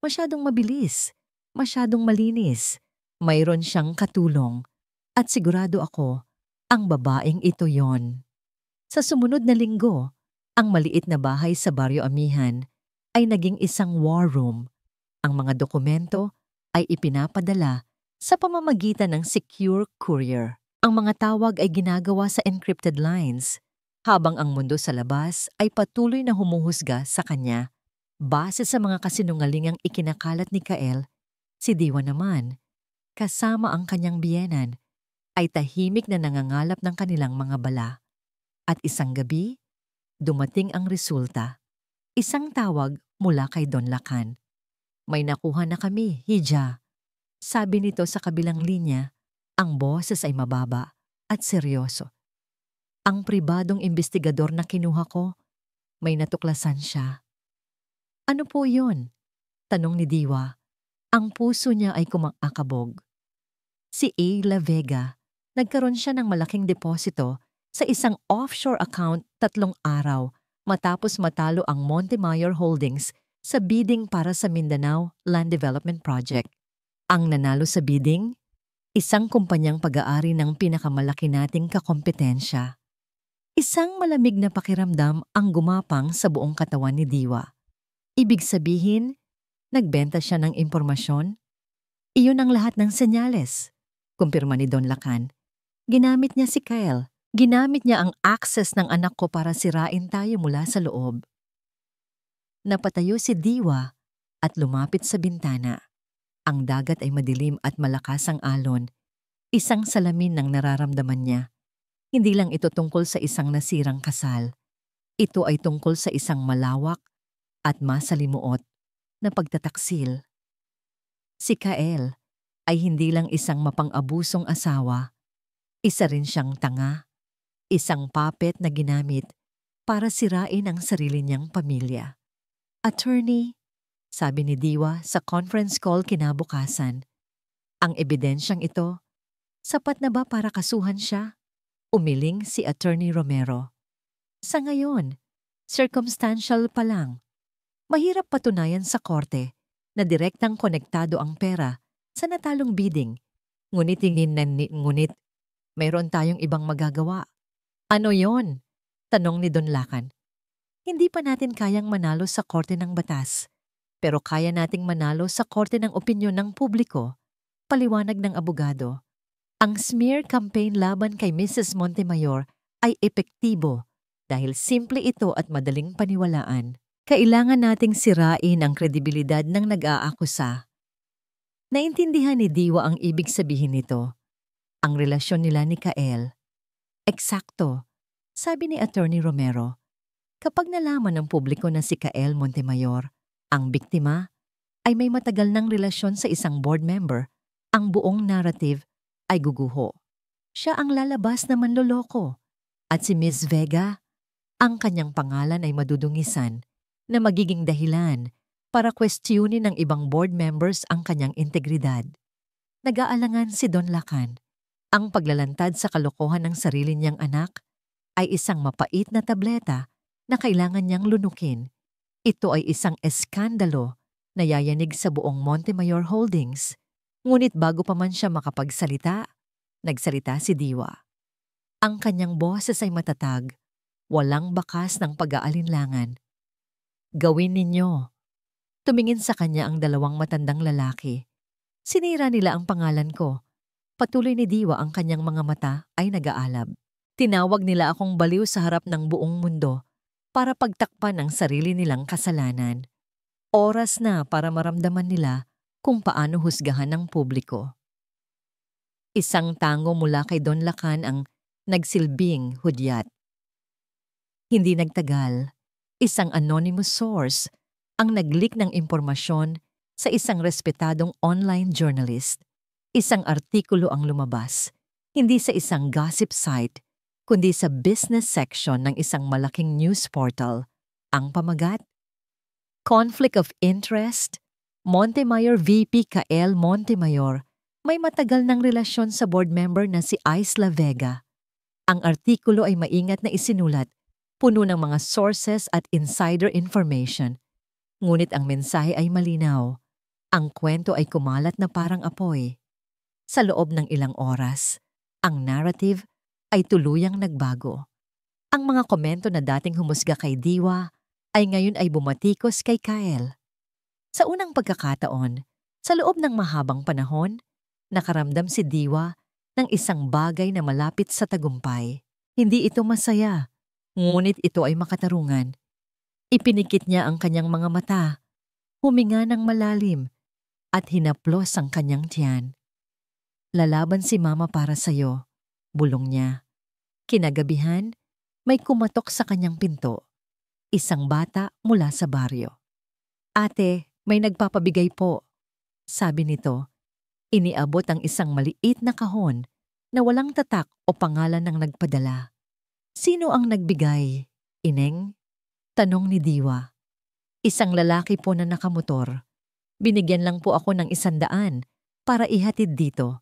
Masyadong mabilis, masyadong malinis, mayroon siyang katulong, at sigurado ako, ang babaeng ito yon. Sa sumunod na linggo, ang maliit na bahay sa Barrio Amihan ay naging isang war room. Ang mga dokumento ay ipinapadala sa pamamagitan ng secure courier. Ang mga tawag ay ginagawa sa encrypted lines, habang ang mundo sa labas ay patuloy na humuhusga sa kanya. Base sa mga kasinungalingang ikinakalat ni Kael, si Diwa naman, kasama ang kanyang biyenan, ay tahimik na nangangalap ng kanilang mga bala. At isang gabi, dumating ang resulta. Isang tawag mula kay Don Lacan. May nakuha na kami, Hija. Sabi nito sa kabilang linya, ang boses ay mababa at seryoso. Ang pribadong investigador na kinuha ko, may natuklasan siya. Ano po yun? Tanong ni Diwa. Ang puso niya ay kumakabog. Si A. La Vega, nagkaroon siya ng malaking deposito sa isang offshore account 3 araw matapos matalo ang Montemayor Holdings sa bidding para sa Mindanao Land Development Project. Ang nanalo sa bidding, isang kumpanyang pag-aari ng pinakamalaki nating kakompetensya. Isang malamig na pakiramdam ang gumapang sa buong katawan ni Diwa. Ibig sabihin, nagbenta siya ng impormasyon? Iyon ang lahat ng senyales, kumpirma ni Don Lacan. Ginamit niya si Kyle. Ginamit niya ang access ng anak ko para sirain tayo mula sa loob. Napatayo si Diwa at lumapit sa bintana. Ang dagat ay madilim at malakas ang alon. Isang salamin ng nararamdaman niya. Hindi lang ito tungkol sa isang nasirang kasal. Ito ay tungkol sa isang malawak at masalimuot na pagtataksil. Si Kael ay hindi lang isang mapang-abusong asawa. Isa rin siyang tanga. Isang puppet na ginamit para sirain ang sarili niyang pamilya. Attorney, sabi ni Diwa sa conference call kinabukasan, ang ebidensyang ito, sapat na ba para kasuhan siya? Umiling si Attorney Romero. Sa ngayon, circumstantial pa lang. Mahirap patunayan sa korte na direktang konektado ang pera sa natalong bidding. Ngunit mayroon tayong ibang magagawa. Ano yon? Tanong ni Don Lacan. Hindi pa natin kayang manalo sa korte ng batas, pero kaya nating manalo sa korte ng opinyon ng publiko, paliwanag ng abogado. Ang smear campaign laban kay Mrs. Montemayor ay epektibo dahil simple ito at madaling paniwalaan. Kailangan nating sirain ang kredibilidad ng nag-aakusa. Naintindihan ni Diwa ang ibig sabihin nito. Ang relasyon nila ni Kael. Eksakto, sabi ni Attorney Romero. Kapag nalaman ng publiko na si Kael Montemayor, ang biktima, ay may matagal ng relasyon sa isang board member, ang buong narrative ay guguho. Siya ang lalabas na manloloko. At si Ms. Vega, ang kanyang pangalan ay madudungisan na magiging dahilan para questionin ng ibang board members ang kanyang integridad. Nag-aalangan si Don Lacan. Ang paglalantad sa kalokohan ng sarili niyang anak ay isang mapait na tableta na kailangan niyang lunukin. Ito ay isang eskandalo na yayanig sa buong Montemayor Holdings. Ngunit bago pa man siya makapagsalita, nagsalita si Diwa. Ang kanyang boses ay matatag, walang bakas ng pag-aalinlangan. Gawin ninyo. Tumingin sa kanya ang 2 matandang lalaki. Sinira nila ang pangalan ko. Patuloy ni Diwa ang kanyang mga mata ay nag-aalab. Tinawag nila akong baliw sa harap ng buong mundo para pagtakpan ang sarili nilang kasalanan. Oras na para maramdaman nila kung paano husgahan ng publiko. Isang tango mula kay Don Lacan ang nagsilbing hudyat. Hindi nagtagal, isang anonymous source ang nag-leak ng impormasyon sa isang respetadong online journalist. Isang artikulo ang lumabas, hindi sa isang gossip site, kundi sa business section ng isang malaking news portal. Ang pamagat, Conflict of Interest, Montemayor VP Kael Montemayor may matagal ng relasyon sa board member na si Isla Vega. Ang artikulo ay maingat na isinulat, puno ng mga sources at insider information. Ngunit ang mensahe ay malinaw. Ang kwento ay kumalat na parang apoy. Sa loob ng ilang oras, ang narrative ay tuluyang nagbago. Ang mga komento na dating humusga kay Diwa ay ngayon ay bumatikos kay Kael. Sa unang pagkakataon, sa loob ng mahabang panahon, nakaramdam si Diwa ng isang bagay na malapit sa tagumpay. Hindi ito masaya, ngunit ito ay makatarungan. Ipinikit niya ang kanyang mga mata, huminga ng malalim, at hinaplos ang kanyang tiyan. Lalaban si Mama para sa'yo, bulong niya. Kinagabihan, may kumatok sa kanyang pinto. Isang bata mula sa baryo. Ate, may nagpapabigay po. Sabi nito, iniabot ang isang maliit na kahon na walang tatak o pangalan ng nagpadala. Sino ang nagbigay, Ineng? Tanong ni Diwa. Isang lalaki po na nakamotor. Binigyan lang po ako ng 100 para ihatid dito.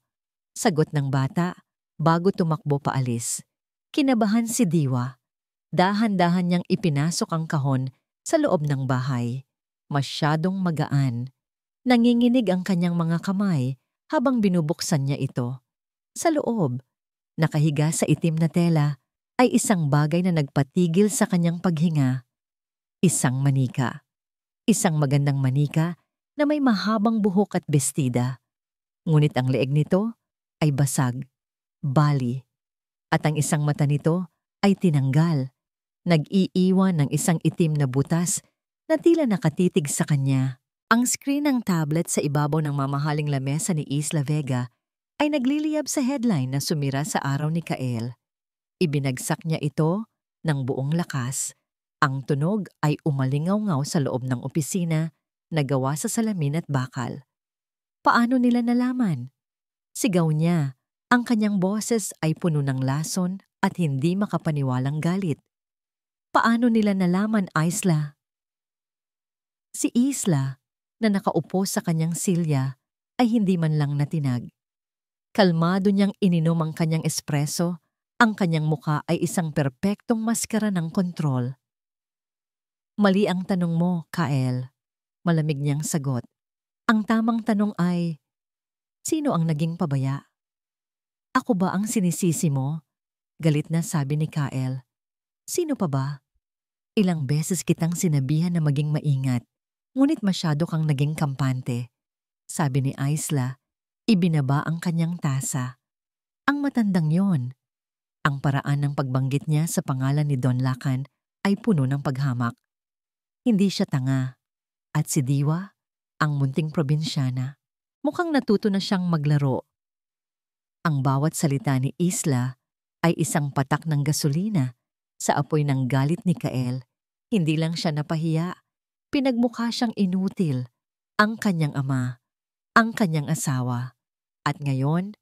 Sagot ng bata bago tumakbo paalis. Kinabahan si Diwa. Dahan-dahan niyang ipinasok ang kahon sa loob ng bahay. Masyadong magaan. Nanginginig ang kanyang mga kamay habang binubuksan niya ito. Sa loob, nakahiga sa itim na tela, ay isang bagay na nagpatigil sa kanyang paghinga. Isang manika. Isang magandang manika na may mahabang buhok at bestida. Ngunit ang leeg nito ay basag, bali, at ang isang mata nito ay tinanggal. Nag-iiwan ng isang itim na butas na tila nakatitig sa kanya. Ang screen ng tablet sa ibabaw ng mamahaling lamesa ni Isla Vega ay nagliliyab sa headline na sumira sa araw ni Kael. Ibinagsak niya ito ng buong lakas. Ang tunog ay umalingaw-ngaw sa loob ng opisina na gawa sa salamin at bakal. Paano nila nalaman? Sigaw niya. Ang kanyang boses ay puno ng lason at hindi makapaniwalang galit. Paano nila nalaman, Isla? Si Isla, na nakaupo sa kanyang silya, ay hindi man lang natinag. Kalmado niyang ininom ang kanyang espresso, ang kanyang muka ay isang perpektong maskara ng kontrol. Mali ang tanong mo, Kael. Malamig niyang sagot. Ang tamang tanong ay, sino ang naging pabaya? Ako ba ang sinisisi mo? Galit na sabi ni Kael. Sino pa ba? Ilang beses kitang sinabihan na maging maingat, ngunit masyado kang naging kampante. Sabi ni Isla, ibinaba ang kanyang tasa. Ang matandang yon. Ang paraan ng pagbanggit niya sa pangalan ni Don Lacan ay puno ng paghamak. Hindi siya tanga. At si Diwa, ang munting probinsyana, mukhang natuto na siyang maglaro. Ang bawat salita ni Isla ay isang patak ng gasolina sa apoy ng galit ni Kael. Hindi lang siya napahiya, pinagmukha siyang inutil, ang kanyang ama, ang kanyang asawa. At ngayon,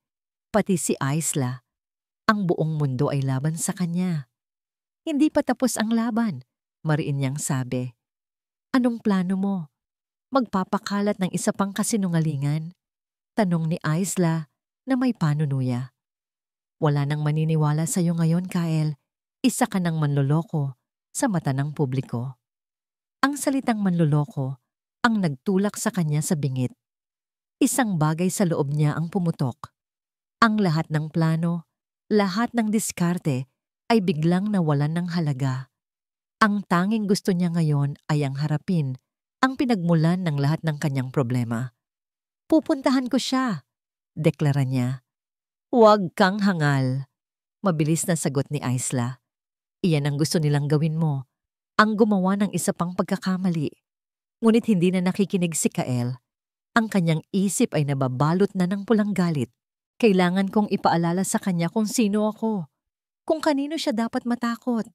pati si Isla, ang buong mundo ay laban sa kanya. Hindi pa tapos ang laban, mariin niyang sabi. Anong plano mo? Magpapakalat ng isa pang kasinungalingan? Tanong ni Isla na may panunuya. Wala nang maniniwala sa iyo ngayon, Kael. Isa ka ng manloloko sa mata ng publiko. Ang salitang manloloko ang nagtulak sa kanya sa bingit. Isang bagay sa loob niya ang pumutok. Ang lahat ng plano, lahat ng diskarte ay biglang nawalan ng halaga. Ang tanging gusto niya ngayon ay ang harapin ang pinagmulan ng lahat ng kanyang problema. Pupuntahan ko siya, deklara niya. Huwag kang hangal. Mabilis na sagot ni Isla. Iyan ang gusto nilang gawin mo, ang gumawa ng isa pang pagkakamali. Ngunit hindi na nakikinig si Kael. Ang kanyang isip ay nababalot na ng pulang galit. Kailangan kong ipaalala sa kanya kung sino ako, kung kanino siya dapat matakot.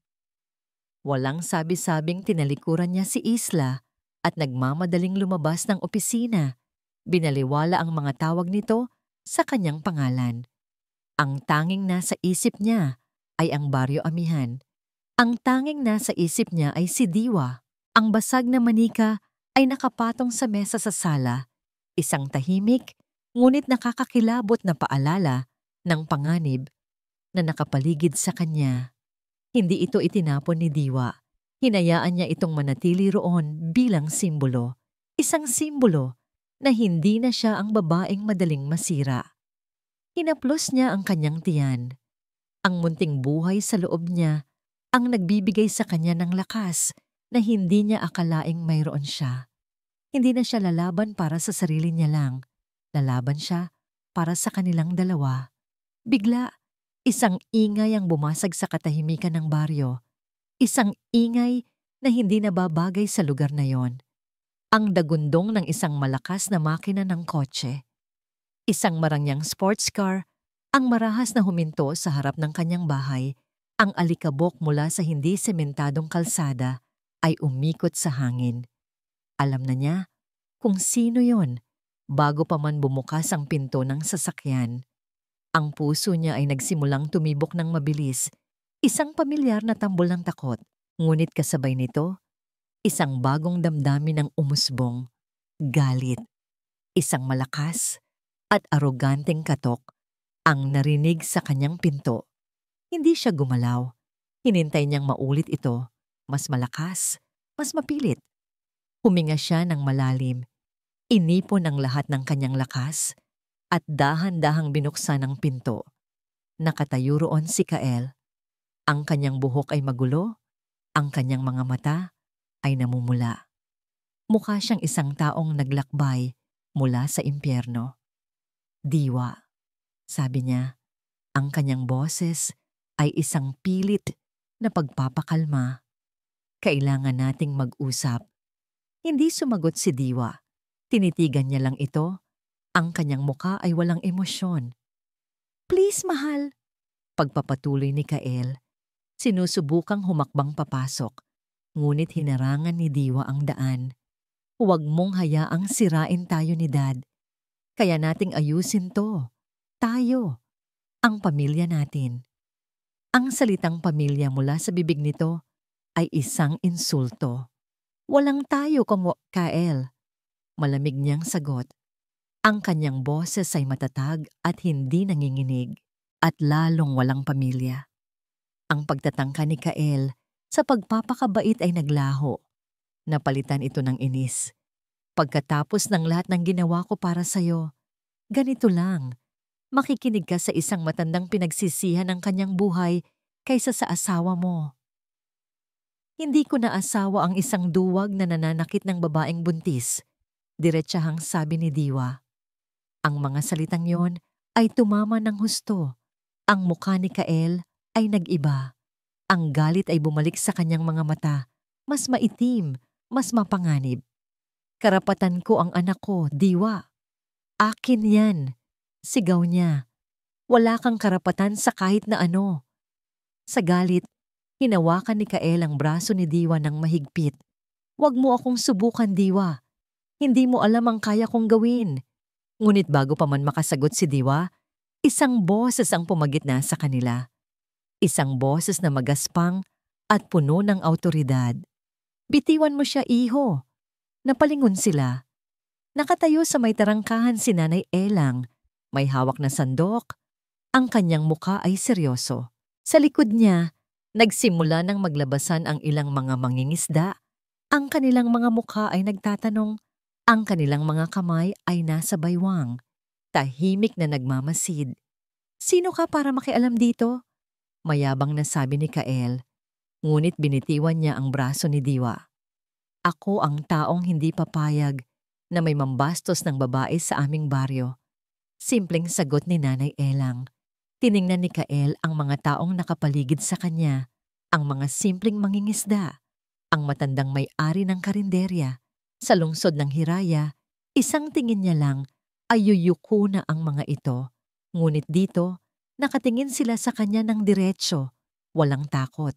Walang sabi-sabing tinalikuran niya si Isla at nagmamadaling lumabas ng opisina. Binaliwala ang mga tawag nito sa kanyang pangalan. Ang tanging nasa isip niya ay ang Baryo Amihan. Ang tanging nasa isip niya ay si Diwa. Ang basag na manika ay nakapatong sa mesa sa sala, isang tahimik ngunit nakakakilabot na paalala ng panganib na nakapaligid sa kanya. Hindi ito itinapon ni Diwa. Hinayaan niya itong manatili roon bilang simbolo. Isang simbolo na hindi na siya ang babaeng madaling masira. Hinaplos niya ang kanyang tiyan. Ang munting buhay sa loob niya ang nagbibigay sa kanya ng lakas na hindi niya akalaing mayroon siya. Hindi na siya lalaban para sa sarili niya lang. Lalaban siya para sa kanilang dalawa. Bigla, isang ingay ang bumasag sa katahimikan ng baryo. Isang ingay na hindi nababagay sa lugar na yon. Ang dagundong ng isang malakas na makina ng kotse. Isang marangyang sports car ang marahas na huminto sa harap ng kanyang bahay. Ang alikabok mula sa hindi sementadong kalsada ay umikot sa hangin. Alam na niya kung sino yon bago pa man bumukas ang pinto ng sasakyan. Ang puso niya ay nagsimulang tumibok ng mabilis, isang pamilyar na tambol ng takot. Ngunit kasabay nito, isang bagong damdamin ang umusbong, galit. Isang malakas at aroganteng katok ang narinig sa kanyang pinto. Hindi siya gumalaw. Hinintay niyang maulit ito, mas malakas, mas mapilit. Huminga siya ng malalim. Inipon ang lahat ng kanyang lakas at dahan-dahang binuksan ang pinto. Nakatayo roon si Kael. Ang kanyang buhok ay magulo, ang kanyang mga mata ay namumula. Mukha siyang isang taong naglakbay mula sa impyerno. Diwa, sabi niya, ang kanyang boses ay isang pilit na pagpapakalma. Kailangan nating mag-usap. Hindi sumagot si Diwa. Tinitigan niya lang ito. Ang kanyang muka ay walang emosyon. Please, mahal. Pagpapatuloy ni Kael. Sinusubukang humakbang papasok. Ngunit hinarangan ni Diwa ang daan. Huwag mong hayaang sirain tayo ni Dad. Kaya nating ayusin to. Tayo. Ang pamilya natin. Ang salitang pamilya mula sa bibig nito ay isang insulto. Walang tayo kung Kael. Malamig niyang sagot. Ang kanyang boses ay matatag at hindi nanginginig at lalong walang pamilya. Ang pagtatangka ni Kael sa pagpapakabait ay naglaho. Napalitan ito ng inis. Pagkatapos ng lahat ng ginawa ko para sa'yo, ganito lang. Makikinig ka sa isang matandang pinagsisihan ng kanyang buhay kaysa sa asawa mo. Hindi ko naasawa ang isang duwag na nananakit ng babaeng buntis. Diretsahang sabi ni Diwa. Ang mga salitang yon ay tumama ng husto. Ang mukha ni Kael ay nag-iba. Ang galit ay bumalik sa kanyang mga mata. Mas maitim, mas mapanganib. Karapatan ko ang anak ko, Diwa. Akin yan. Sigaw niya. Wala kang karapatan sa kahit na ano. Sa galit, hinawakan ni Kael ang braso ni Diwa ng mahigpit. Huwag mo akong subukan, Diwa. Hindi mo alam ang kaya kong gawin. Ngunit bago pa man makasagot si Diwa, isang boses ang pumagitna sa kanila. Isang boses na magaspang at puno ng awtoridad. Bitiwan mo siya, iho. Napalingon sila. Nakatayo sa may tarangkahan si Nanay Elang. May hawak na sandok. Ang kanyang mukha ay seryoso. Sa likod niya, nagsimula ng maglabasan ang ilang mga mangingisda. Ang kanilang mga mukha ay nagtatanong. Ang kanilang mga kamay ay nasa baywang. Tahimik na nagmamasid. Sino ka para makialam dito? Mayabang na sabi ni Kael. Ngunit binitiwan niya ang braso ni Diwa. Ako ang taong hindi papayag na may mambastos ng babae sa aming baryo. Simpleng sagot ni Nanay Elang. Tiningnan ni Kael ang mga taong nakapaligid sa kanya, ang mga simpleng mangingisda, ang matandang may-ari ng karinderya. Sa lungsod ng Hiraya, isang tingin niya lang ay yuyuko na ang mga ito. Ngunit dito, nakatingin sila sa kanya ng diretsyo, walang takot.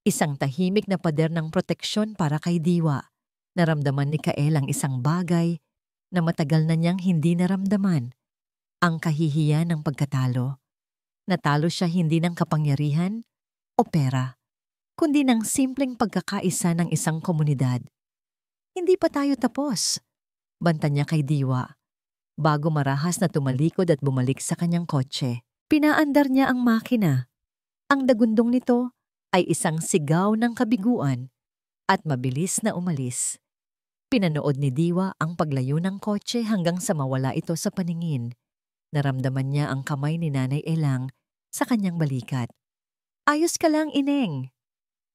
Isang tahimik na pader ng proteksyon para kay Diwa. Naramdaman ni Kael ang isang bagay na matagal na niyang hindi naramdaman. Ang kahihiyan ng pagkatalo. Natalo siya hindi ng kapangyarihan, o pera, kundi ng simpleng pagkakaisa ng isang komunidad. Hindi pa tayo tapos, banta niya kay Diwa. Bago marahas na tumalikod at bumalik sa kanyang kotse, pinaandar niya ang makina. Ang dagundong nito ay isang sigaw ng kabiguan at mabilis na umalis. Pinanood ni Diwa ang paglayo ng kotse hanggang sa mawala ito sa paningin. Naramdaman niya ang kamay ni Nanay Elang sa kanyang balikat. Ayos ka lang, Ineng.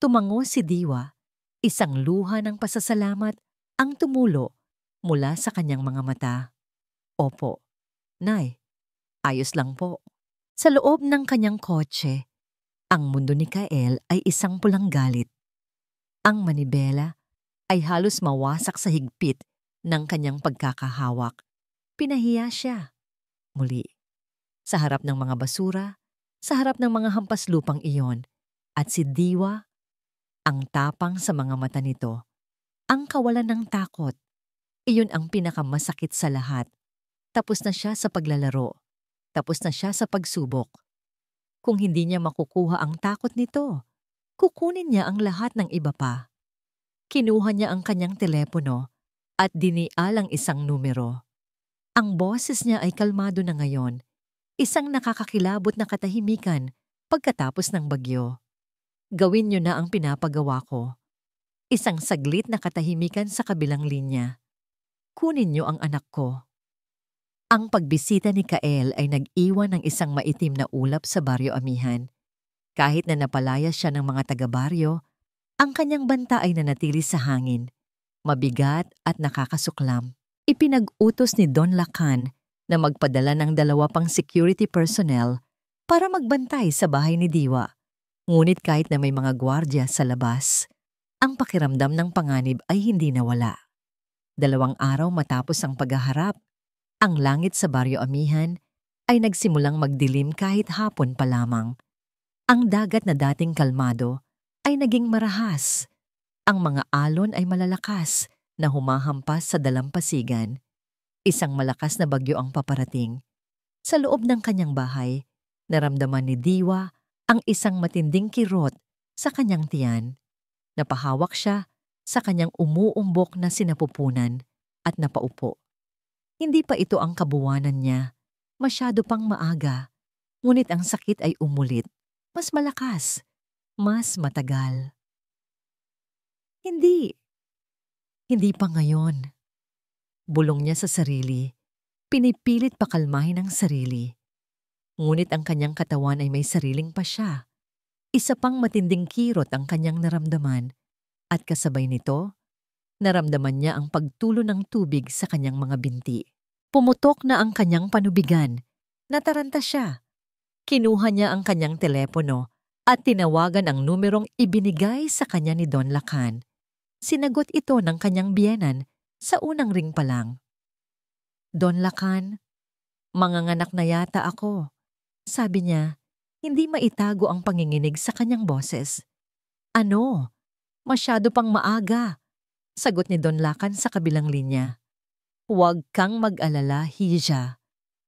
Tumango si Diwa. Isang luha ng pasasalamat ang tumulo mula sa kanyang mga mata. Opo, Nay, ayos lang po. Sa loob ng kanyang kotse, ang mundo ni Kael ay isang pulang galit. Ang manibela ay halos mawasak sa higpit ng kanyang pagkakahawak. Pinahiya siya. Muli, sa harap ng mga basura, sa harap ng mga hampas lupang iyon, at si Diwa, ang tapang sa mga mata nito, ang kawalan ng takot. Iyon ang pinakamasakit sa lahat. Tapos na siya sa paglalaro. Tapos na siya sa pagsubok. Kung hindi niya makukuha ang takot nito, kukunin niya ang lahat ng iba pa. Kinuha niya ang kanyang telepono at dinial ang isang numero. Ang boses niya ay kalmado na ngayon, isang nakakakilabot na katahimikan pagkatapos ng bagyo. Gawin niyo na ang pinapagawa ko. Isang saglit na katahimikan sa kabilang linya. Kunin niyo ang anak ko. Ang pagbisita ni Kael ay nag-iwan ng isang maitim na ulap sa Baryo Amihan. Kahit na napalayas siya ng mga taga-baryo, ang kanyang banta ay nanatili sa hangin, mabigat at nakakasuklam. Ipinag-utos ni Don Lacan na magpadala ng 2 pang security personnel para magbantay sa bahay ni Diwa. Ngunit kahit na may mga gwardya sa labas, ang pakiramdam ng panganib ay hindi nawala. 2 araw matapos ang paghaharap, ang langit sa Baryo Amihan ay nagsimulang magdilim kahit hapon pa lamang. Ang dagat na dating kalmado ay naging marahas. Ang mga alon ay malalakas na humahampas sa dalampasigan. Isang malakas na bagyo ang paparating. Sa loob ng kanyang bahay, naramdaman ni Diwa ang isang matinding kirot sa kanyang tiyan. Napahawak siya sa kanyang umuumbok na sinapupunan at napaupo. Hindi pa ito ang kabuwanan niya. Masyado pang maaga. Ngunit ang sakit ay umulit. Mas malakas. Mas matagal. Hindi. Hindi pa ngayon. Bulong niya sa sarili. Pinipilit pakalmahin ang sarili. Ngunit ang kanyang katawan ay may sariling pa siya. Isa pang matinding kirot ang kanyang naramdaman. At kasabay nito, naramdaman niya ang pagtulo ng tubig sa kanyang mga binti. Pumutok na ang kanyang panubigan. Nataranta siya. Kinuha niya ang kanyang telepono at tinawagan ang numerong ibinigay sa kanya ni Don Lacan. Sinagot ito ng kanyang biyenan sa unang ring pa lang. Don Lacan, manganganak na yata ako. Sabi niya, hindi maitago ang panginginig sa kanyang boses. Ano? Masyado pang maaga. Sagot ni Don Lacan sa kabilang linya. Huwag kang mag-alala, Hija.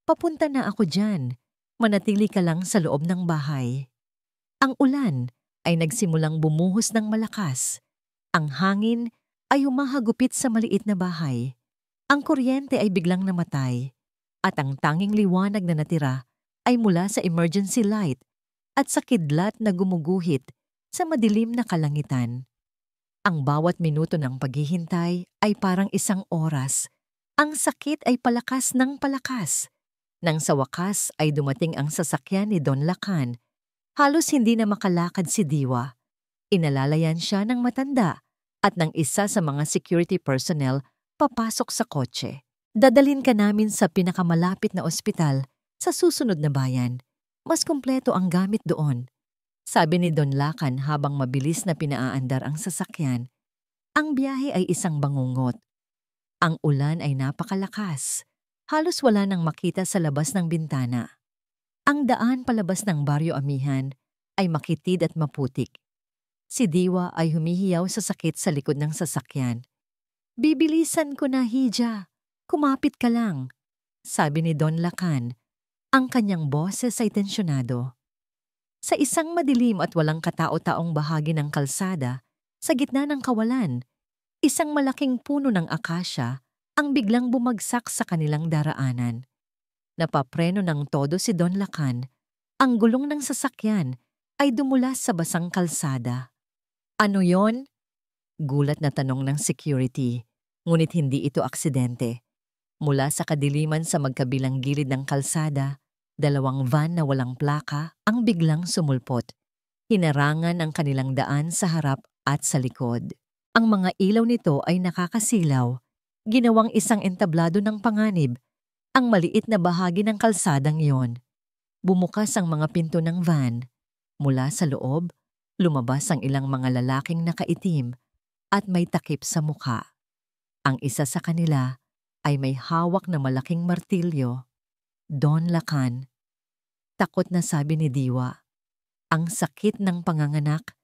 Papunta na ako dyan. Manatili ka lang sa loob ng bahay. Ang ulan ay nagsimulang bumuhos ng malakas. Ang hangin ay humahagupit sa maliit na bahay. Ang kuryente ay biglang namatay. At ang tanging liwanag na natira ay mula sa emergency light at sa kidlat na gumuguhit sa madilim na kalangitan. Ang bawat minuto ng paghihintay ay parang isang oras. Ang sakit ay palakas ng palakas. Nang sa wakas ay dumating ang sasakyan ni Don Lacan, halos hindi na makalakad si Diwa. Inalalayan siya ng matanda at ng isa sa mga security personnel papasok sa kotse. Dadalhin ka namin sa pinakamalapit na ospital sa susunod na bayan. Mas kumpleto ang gamit doon. Sabi ni Don Lacan habang mabilis na pinaaandar ang sasakyan. Ang biyahe ay isang bangungot. Ang ulan ay napakalakas. Halos wala nang makita sa labas ng bintana. Ang daan palabas ng Baryo Amihan ay makitid at maputik. Si Diwa ay humihiyaw sa sakit sa likod ng sasakyan. Bibilisan ko na, Hija. Kumapit ka lang. Sabi ni Don Lacan. Ang kanyang boses ay tensyonado. Sa isang madilim at walang katao-taong bahagi ng kalsada, sa gitna ng kawalan, isang malaking puno ng akasya ang biglang bumagsak sa kanilang daraanan. Napapreno ng todo si Don Lacan. Ang gulong ng sasakyan ay dumulas sa basang kalsada. Ano yon? Gulat na tanong ng security, ngunit hindi ito aksidente. Mula sa kadiliman sa magkabilang gilid ng kalsada, dalawang van na walang plaka ang biglang sumulpot. Hinarangan ang kanilang daan sa harap at sa likod. Ang mga ilaw nito ay nakakasilaw, ginawang isang entablado ng panganib, ang maliit na bahagi ng kalsadang iyon. Bumukas ang mga pinto ng van. Mula sa loob, lumabas ang ilang mga lalaking nakaitim at may takip sa mukha. Ang isa sa kanila ay may hawak na malaking martilyo. Don Lacan. Takot na sabi ni Diwa. Ang sakit ng panganganak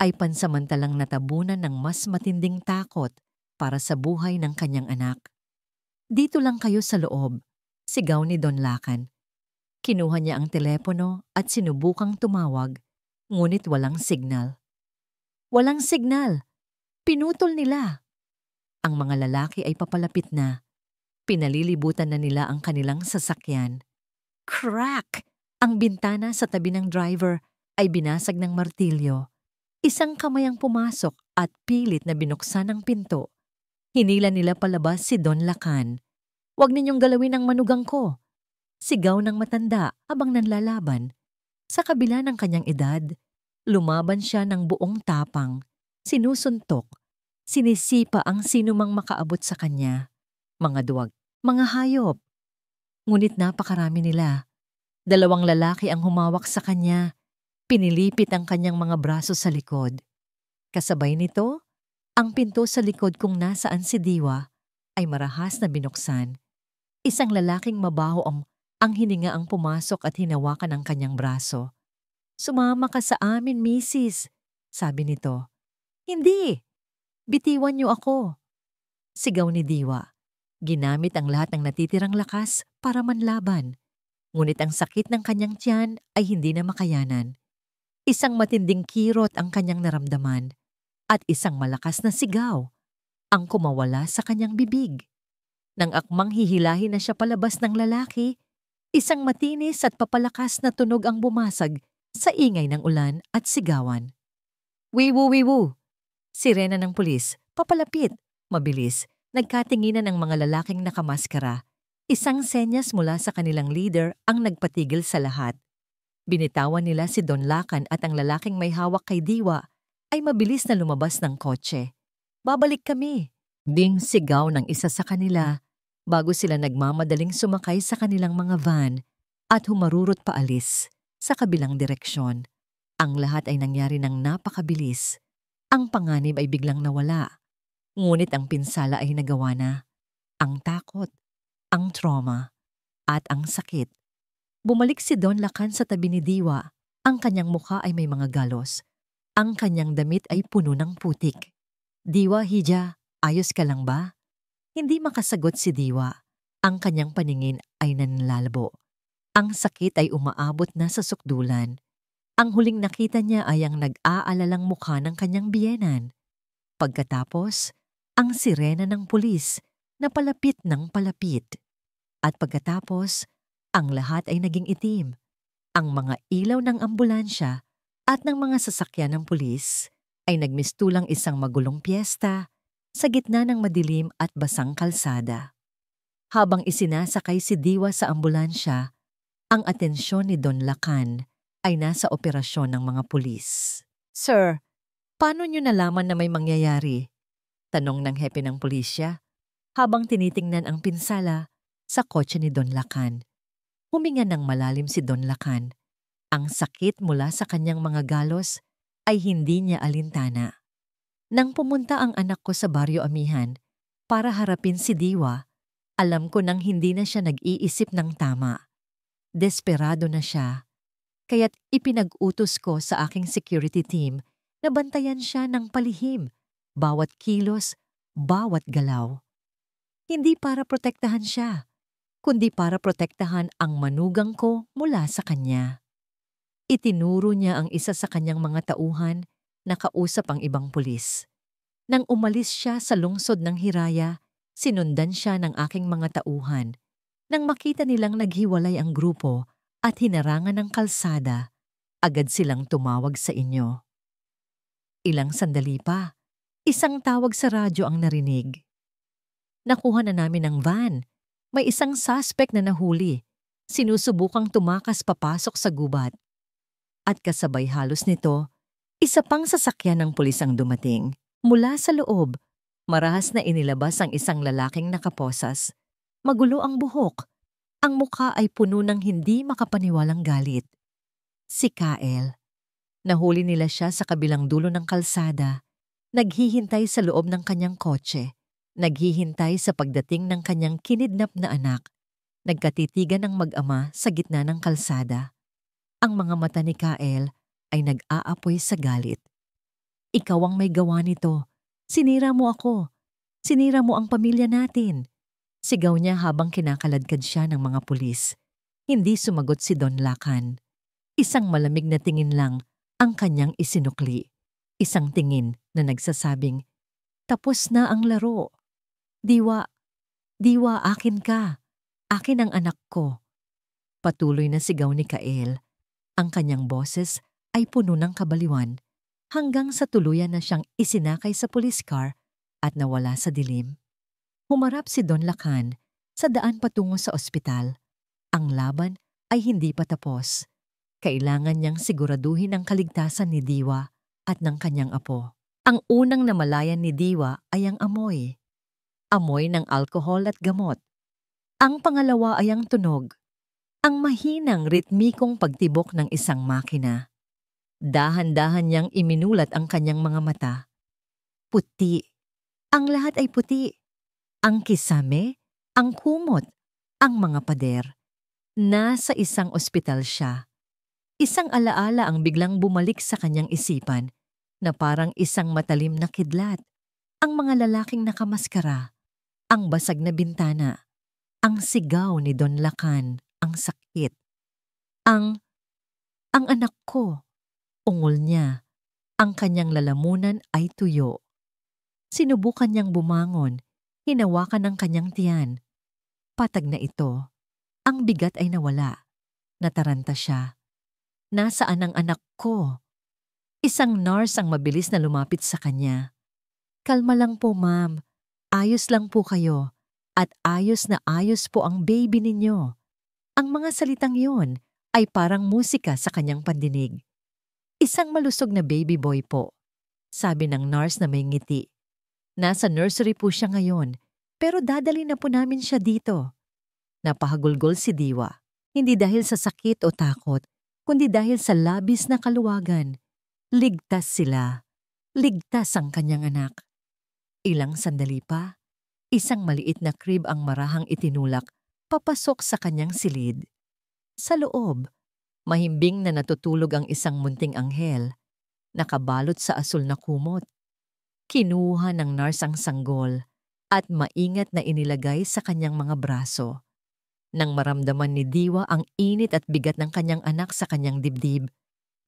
ay pansamantalang natabunan ng mas matinding takot para sa buhay ng kanyang anak. Dito lang kayo sa loob, sigaw ni Don Lacan. Kinuha niya ang telepono at sinubukang tumawag, ngunit walang signal. Walang signal! Pinutol nila! Ang mga lalaki ay papalapit na. Pinalilibutan na nila ang kanilang sasakyan. Crack! Ang bintana sa tabi ng driver ay binasag ng martilyo. Isang kamay ang pumasok at pilit na binuksan ang pinto. Hinila nila palabas si Don Lacan. Huwag ninyong galawin ang manugang ko! Sigaw ng matanda habang nanlalaban. Sa kabila ng kanyang edad, lumaban siya ng buong tapang. Sinusuntok. Sinisipa ang sinumang makaabot sa kanya. Mga duwag, mga hayop. Ngunit napakarami nila. Dalawang lalaki ang humawak sa kanya. Pinilipit ang kanyang mga braso sa likod. Kasabay nito, ang pinto sa likod kung nasaan si Diwa ay marahas na binuksan. Isang lalaking mabaho ang hininga ang pumasok at hinawakan ang kanyang braso. Sumama ka sa amin, misis, sabi nito. Hindi! Bitiwan niyo ako! Sigaw ni Diwa. Ginamit ang lahat ng natitirang lakas para manlaban. Ngunit ang sakit ng kanyang tiyan ay hindi na makayanan. Isang matinding kirot ang kanyang naramdaman at isang malakas na sigaw ang kumawala sa kanyang bibig. Nang akmang hihilahin na siya palabas ng lalaki, isang matinis at papalakas na tunog ang bumasag sa ingay ng ulan at sigawan. Wiwu, wiwu! Sirena ng pulis, papalapit, mabilis, nagkatinginan ng mga lalaking nakamaskara. Isang senyas mula sa kanilang leader ang nagpatigil sa lahat. Binitawan nila si Don Lacan at ang lalaking may hawak kay Diwa ay mabilis na lumabas ng kotse. Babalik kami! Ding sigaw ng isa sa kanila bago sila nagmamadaling sumakay sa kanilang mga van at humarurot paalis sa kabilang direksyon. Ang lahat ay nangyari ng napakabilis. Ang panganib ay biglang nawala. Ngunit ang pinsala ay nagawa na. Ang takot, ang trauma, at ang sakit. Bumalik si Don Lacan sa tabi ni Diwa. Ang kanyang mukha ay may mga galos. Ang kanyang damit ay puno ng putik. Diwa, hija, ayos ka lang ba? Hindi makasagot si Diwa. Ang kanyang paningin ay nanlalabo. Ang sakit ay umaabot na sa sukdulan. Ang huling nakita niya ay ang nag-aalalang mukha ng kanyang biyenan. Pagkatapos, ang sirena ng pulis na palapit ng palapit. At pagkatapos, ang lahat ay naging itim. Ang mga ilaw ng ambulansya at ng mga sasakyan ng pulis ay nagmistulang isang magulong piyesta sa gitna ng madilim at basang kalsada. Habang isinasakay si Diwa sa ambulansya, ang atensyon ni Don Lacan ay nasa operasyon ng mga pulis. Sir, paano niyo nalaman na may mangyayari? Tanong ng hepe ng pulisya habang tinitingnan ang pinsala sa kotse ni Don Lacan. Huminga ng malalim si Don Lacan. Ang sakit mula sa kanyang mga galos ay hindi niya alintana. Nang pumunta ang anak ko sa Baryo Amihan para harapin si Diwa, alam ko nang hindi na siya nag-iisip ng tama. Desperado na siya. Kaya't ipinag-utos ko sa aking security team na bantayan siya ng palihim, bawat kilos, bawat galaw. Hindi para protektahan siya, kundi para protektahan ang manugang ko mula sa kanya. Itinuro niya ang isa sa kanyang mga tauhan na kausap ang ibang pulis. Nang umalis siya sa lungsod ng Hiraya, sinundan siya ng aking mga tauhan. Nang makita nilang naghiwalay ang grupo at hinarangan ng kalsada, agad silang tumawag sa inyo. Ilang sandali pa, isang tawag sa radyo ang narinig. Nakuha na namin ang van. May isang suspect na nahuli. Sinusubukang tumakas papasok sa gubat. At kasabay halos nito, isa pang sasakyan ng pulis ang dumating. Mula sa loob, marahas na inilabas ang isang lalaking nakaposas. Magulo ang buhok. Ang mukha ay puno ng hindi makapaniwalang galit. Si Kael. Nahuli nila siya sa kabilang dulo ng kalsada. Naghihintay sa loob ng kanyang kotse. Naghihintay sa pagdating ng kanyang kinidnap na anak. Nagkatitigan ng mag-ama sa gitna ng kalsada. Ang mga mata ni Kael ay nag-aapoy sa galit. Ikaw ang may gawa nito. Sinira mo ako. Sinira mo ang pamilya natin. Sigaw niya habang kinakaladkad siya ng mga pulis. Hindi sumagot si Don Lacan. Isang malamig na tingin lang ang kanyang isinukli. Isang tingin na nagsasabing, tapos na ang laro. Diwa, Diwa, akin ka. Akin ang anak ko. Patuloy na sigaw ni Kael. Ang kanyang boses ay puno ng kabaliwan hanggang sa tuluyan na siyang isinakay sa police car at nawala sa dilim. Humarap si Don Lacan sa daan patungo sa ospital. Ang laban ay hindi pa tapos. Kailangan niyang siguraduhin ang kaligtasan ni Diwa at ng kanyang apo. Ang unang namalayan ni Diwa ay ang amoy. Amoy ng alkohol at gamot. Ang pangalawa ay ang tunog. Ang mahinang ritmikong pagtibok ng isang makina. Dahan-dahan niyang iminulat ang kanyang mga mata. Puti. Ang lahat ay puti. Ang kisame, ang kumot, ang mga pader. Nasa isang ospital siya. Isang alaala ang biglang bumalik sa kanyang isipan na parang isang matalim na kidlat. Ang mga lalaking nakamaskara, ang basag na bintana, ang sigaw ni Don Lacan, ang sakit. Ang anak ko, ungol niya. Ang kanyang lalamunan ay tuyo. Sinubukan niyang bumangon. Hinawakan ang kanyang tiyan. Patag na ito. Ang bigat ay nawala. Nataranta siya. Nasaan ang anak ko? Isang nurse ang mabilis na lumapit sa kanya. Kalma lang po, ma'am. Ayos lang po kayo. At ayos na ayos po ang baby ninyo. Ang mga salitang yon ay parang musika sa kanyang pandinig. Isang malusog na baby boy po. Sabi ng nurse na may ngiti. Nasa nursery po siya ngayon, pero dadali na po namin siya dito. Napahagulgol si Diwa, hindi dahil sa sakit o takot, kundi dahil sa labis na kaluwagan. Ligtas sila. Ligtas ang kanyang anak. Ilang sandali pa, isang maliit na crib ang marahang itinulak papasok sa kanyang silid. Sa loob, mahimbing na natutulog ang isang munting anghel, nakabalot sa asul na kumot. Kinuha ng nurse ang sanggol at maingat na inilagay sa kanyang mga braso. Nang maramdaman ni Diwa ang init at bigat ng kanyang anak sa kanyang dibdib,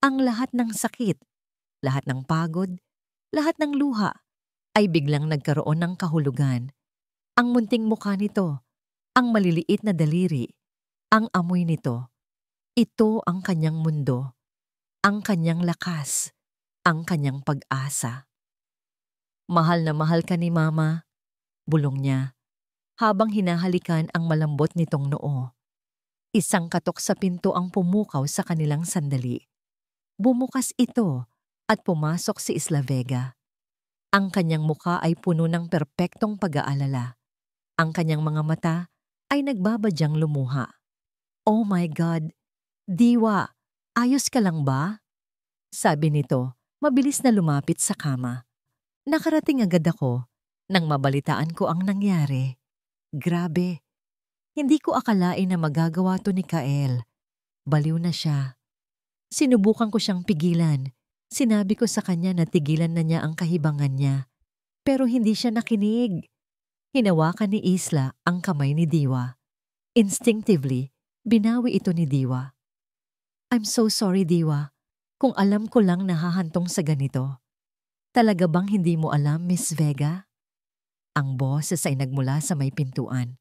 ang lahat ng sakit, lahat ng pagod, lahat ng luha ay biglang nagkaroon ng kahulugan. Ang munting mukha nito, ang maliliit na daliri, ang amoy nito, ito ang kanyang mundo, ang kanyang lakas, ang kanyang pag-asa. Mahal na mahal ka ni Mama, bulong niya, habang hinahalikan ang malambot nitong noo. Isang katok sa pinto ang pumukaw sa kanilang sandali. Bumukas ito at pumasok si Isla Vega. Ang kanyang mukha ay puno ng perpektong pag-aalala. Ang kanyang mga mata ay nagbabadyang lumuha. Oh my God! Diwa, ayos ka lang ba? Sabi nito, mabilis na lumapit sa kama. Nakarating agad ako nang mabalitaan ko ang nangyari. Grabe. Hindi ko akalain na magagawa to ni Kael. Baliw na siya. Sinubukan ko siyang pigilan. Sinabi ko sa kanya na tigilan na niya ang kahibangan niya. Pero hindi siya nakinig. Hinawakan ni Isla ang kamay ni Diwa. Instinctively, binawi ito ni Diwa. I'm so sorry, Diwa. Kung alam ko lang nahahantong sa ganito. Talaga bang hindi mo alam, Miss Vega? Ang boses ay nagmula sa may pintuan.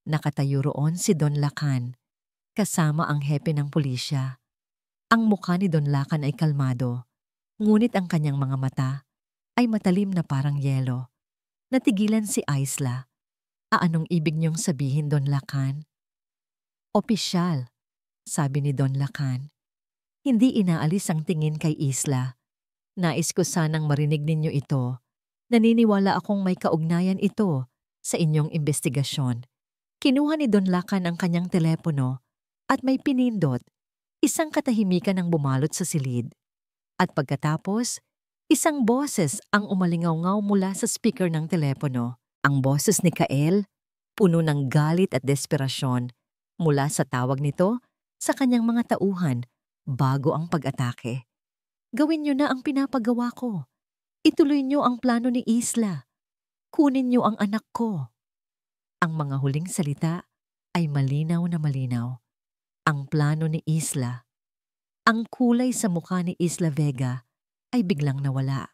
Nakatayo roon si Don Lacan, kasama ang hepe ng pulisya. Ang mukha ni Don Lacan ay kalmado, ngunit ang kanyang mga mata ay matalim na parang yelo. Natigilan si Isla. Anong ibig niyong sabihin, Don Lacan? Opisyal, sabi ni Don Lacan. Hindi inaalis ang tingin kay Isla. Nais ko sanang marinig ninyo ito. Naniniwala akong may kaugnayan ito sa inyong investigasyon. Kinuha ni Don Lacan ang kanyang telepono at may pinindot. Isang katahimikan ang bumalot sa silid. At pagkatapos, isang boses ang umalingaw-ngaw mula sa speaker ng telepono. Ang boses ni Kael, puno ng galit at desperasyon mula sa tawag nito sa kanyang mga tauhan bago ang pag-atake. Gawin niyo na ang pinapagawa ko. Ituloy niyo ang plano ni Isla. Kunin niyo ang anak ko. Ang mga huling salita ay malinaw na malinaw. Ang plano ni Isla. Ang kulay sa mukha ni Isla Vega ay biglang nawala.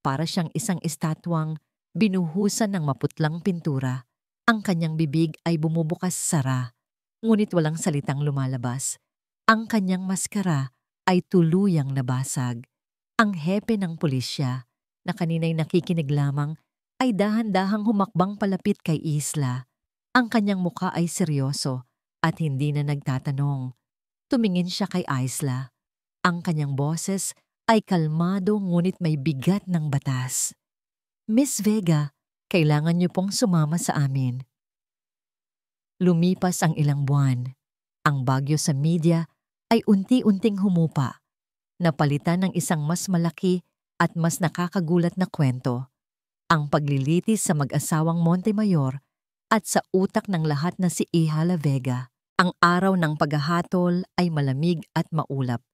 Para siyang isang estatwang binuhusan ng maputlang pintura. Ang kanyang bibig ay bumubukas-sara, ngunit walang salitang lumalabas. Ang kanyang maskara ay tuluyang nabasag. Ang hepe ng pulisya, na kanina'y nakikinig lamang, ay dahan-dahang humakbang palapit kay Isla. Ang kanyang mukha ay seryoso at hindi na nagtatanong. Tumingin siya kay Isla. Ang kanyang boses ay kalmado ngunit may bigat ng batas. Miss Vega, kailangan niyo pong sumama sa amin. Lumipas ang ilang buwan. Ang bagyo sa media ay unti-unting humupa. Napalitan ng isang mas malaki at mas nakakagulat na kwento. Ang paglilitis sa mag-asawang Montemayor at sa utak ng lahat na si Iha La Vega. Ang araw ng paghahatol ay malamig at maulap.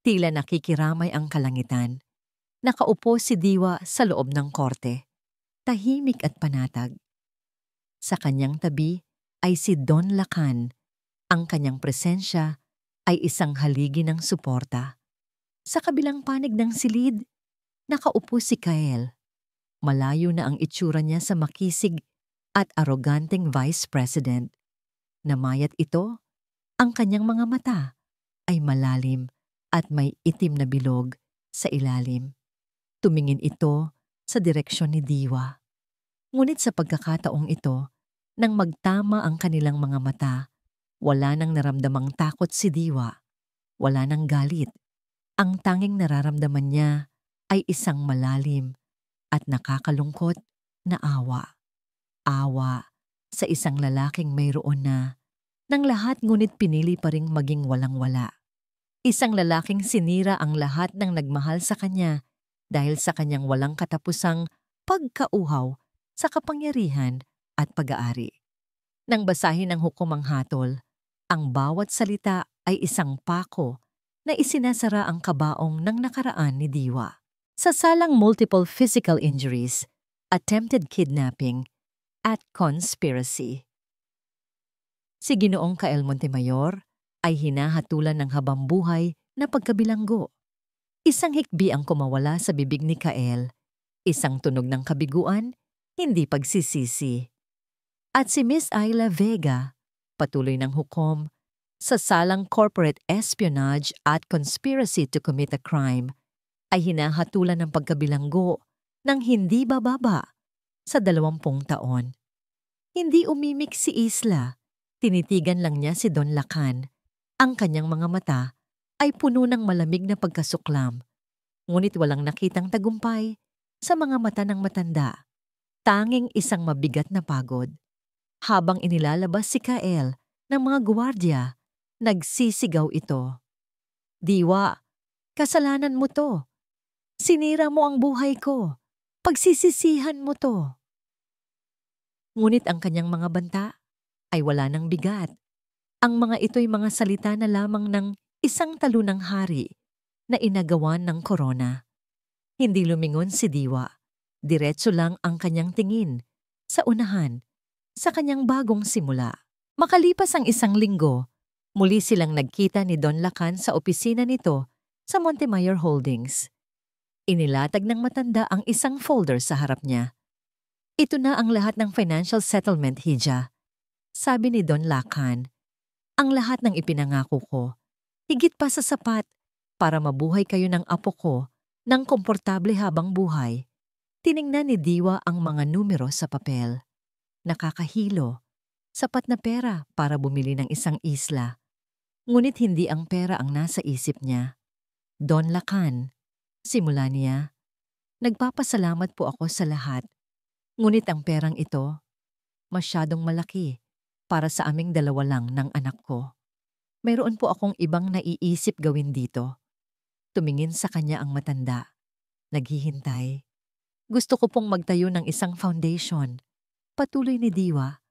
Tila nakikiramay ang kalangitan. Nakaupo si Diwa sa loob ng korte. Tahimik at panatag. Sa kanyang tabi ay si Don Lacan. Ang kanyang presensya ay isang haligi ng suporta. Sa kabilang panig ng silid, nakaupo si Kael. Malayo na ang itsura niya sa makisig at aroganteng vice president. Namayat ito, ang kanyang mga mata ay malalim at may itim na bilog sa ilalim. Tumingin ito sa direksyon ni Diwa. Ngunit sa pagkakataong ito, nang magtama ang kanilang mga mata, wala nang naramdamang takot si Diwa. Wala nang galit. Ang tanging nararamdaman niya ay isang malalim at nakakalungkot na awa. Awa sa isang lalaking mayroon na ng lahat ngunit pinili pa ring maging walang-wala. Isang lalaking sinira ang lahat ng nagmahal sa kanya dahil sa kanyang walang katapusang pagkauhaw sa kapangyarihan at pag-aari. Nang basahin ng hukom ang hatol, ang bawat salita ay isang pako na isinasara ang kabaong ng nakaraan ni Diwa. Sa salang multiple physical injuries, attempted kidnapping, at conspiracy. Si Ginoong Kael Montemayor ay hinahatulan ng habambuhay na pagkabilanggo. Isang hikbi ang kumawala sa bibig ni Kael, isang tunog ng kabiguan, hindi pagsisisi. At si Miss Isla Vega, patuloy ng hukom, sa salang corporate espionage at conspiracy to commit a crime, ay hinahatulan ng pagkabilanggo ng hindi bababa sa 20 taon. Hindi umimik si Isla, tinitigan lang niya si Don Lacan. Ang kanyang mga mata ay puno ng malamig na pagkasuklam, ngunit walang nakitang tagumpay sa mga mata ng matanda. Tanging isang mabigat na pagod. Habang inilalabas si Kael ng mga gwardiya, nagsisigaw ito. Diwa, kasalanan mo to. Sinira mo ang buhay ko. Pagsisisihan mo to. Ngunit ang kanyang mga banta ay wala ng bigat. Ang mga ito'y mga salita na lamang ng isang talunang hari na inagawan ng korona. Hindi lumingon si Diwa. Diretso lang ang kanyang tingin sa unahan, sa kanyang bagong simula. Makalipas ang 1 linggo, Muli silang nagkita ni Don Lacan sa opisina nito sa Montemayor Holdings. Inilatag ng matanda ang isang folder sa harap niya. Ito na ang lahat ng financial settlement, Hija. Sabi ni Don Lacan, ang lahat ng ipinangako ko, higit pa sa sapat para mabuhay kayo ng apo ko ng komportable habang buhay. Tiningnan ni Diwa ang mga numero sa papel. Nakakahilo. Sapat na pera para bumili ng isang isla. Ngunit hindi ang pera ang nasa isip niya. Don Lacan, simula niya, nagpapasalamat po ako sa lahat. Ngunit ang perang ito, masyadong malaki para sa aming dalawa lang ng anak ko. Mayroon po akong ibang naiisip gawin dito. Tumingin sa kanya ang matanda. Naghihintay. Gusto ko pong magtayo ng isang foundation. Patuloy ni Diwa.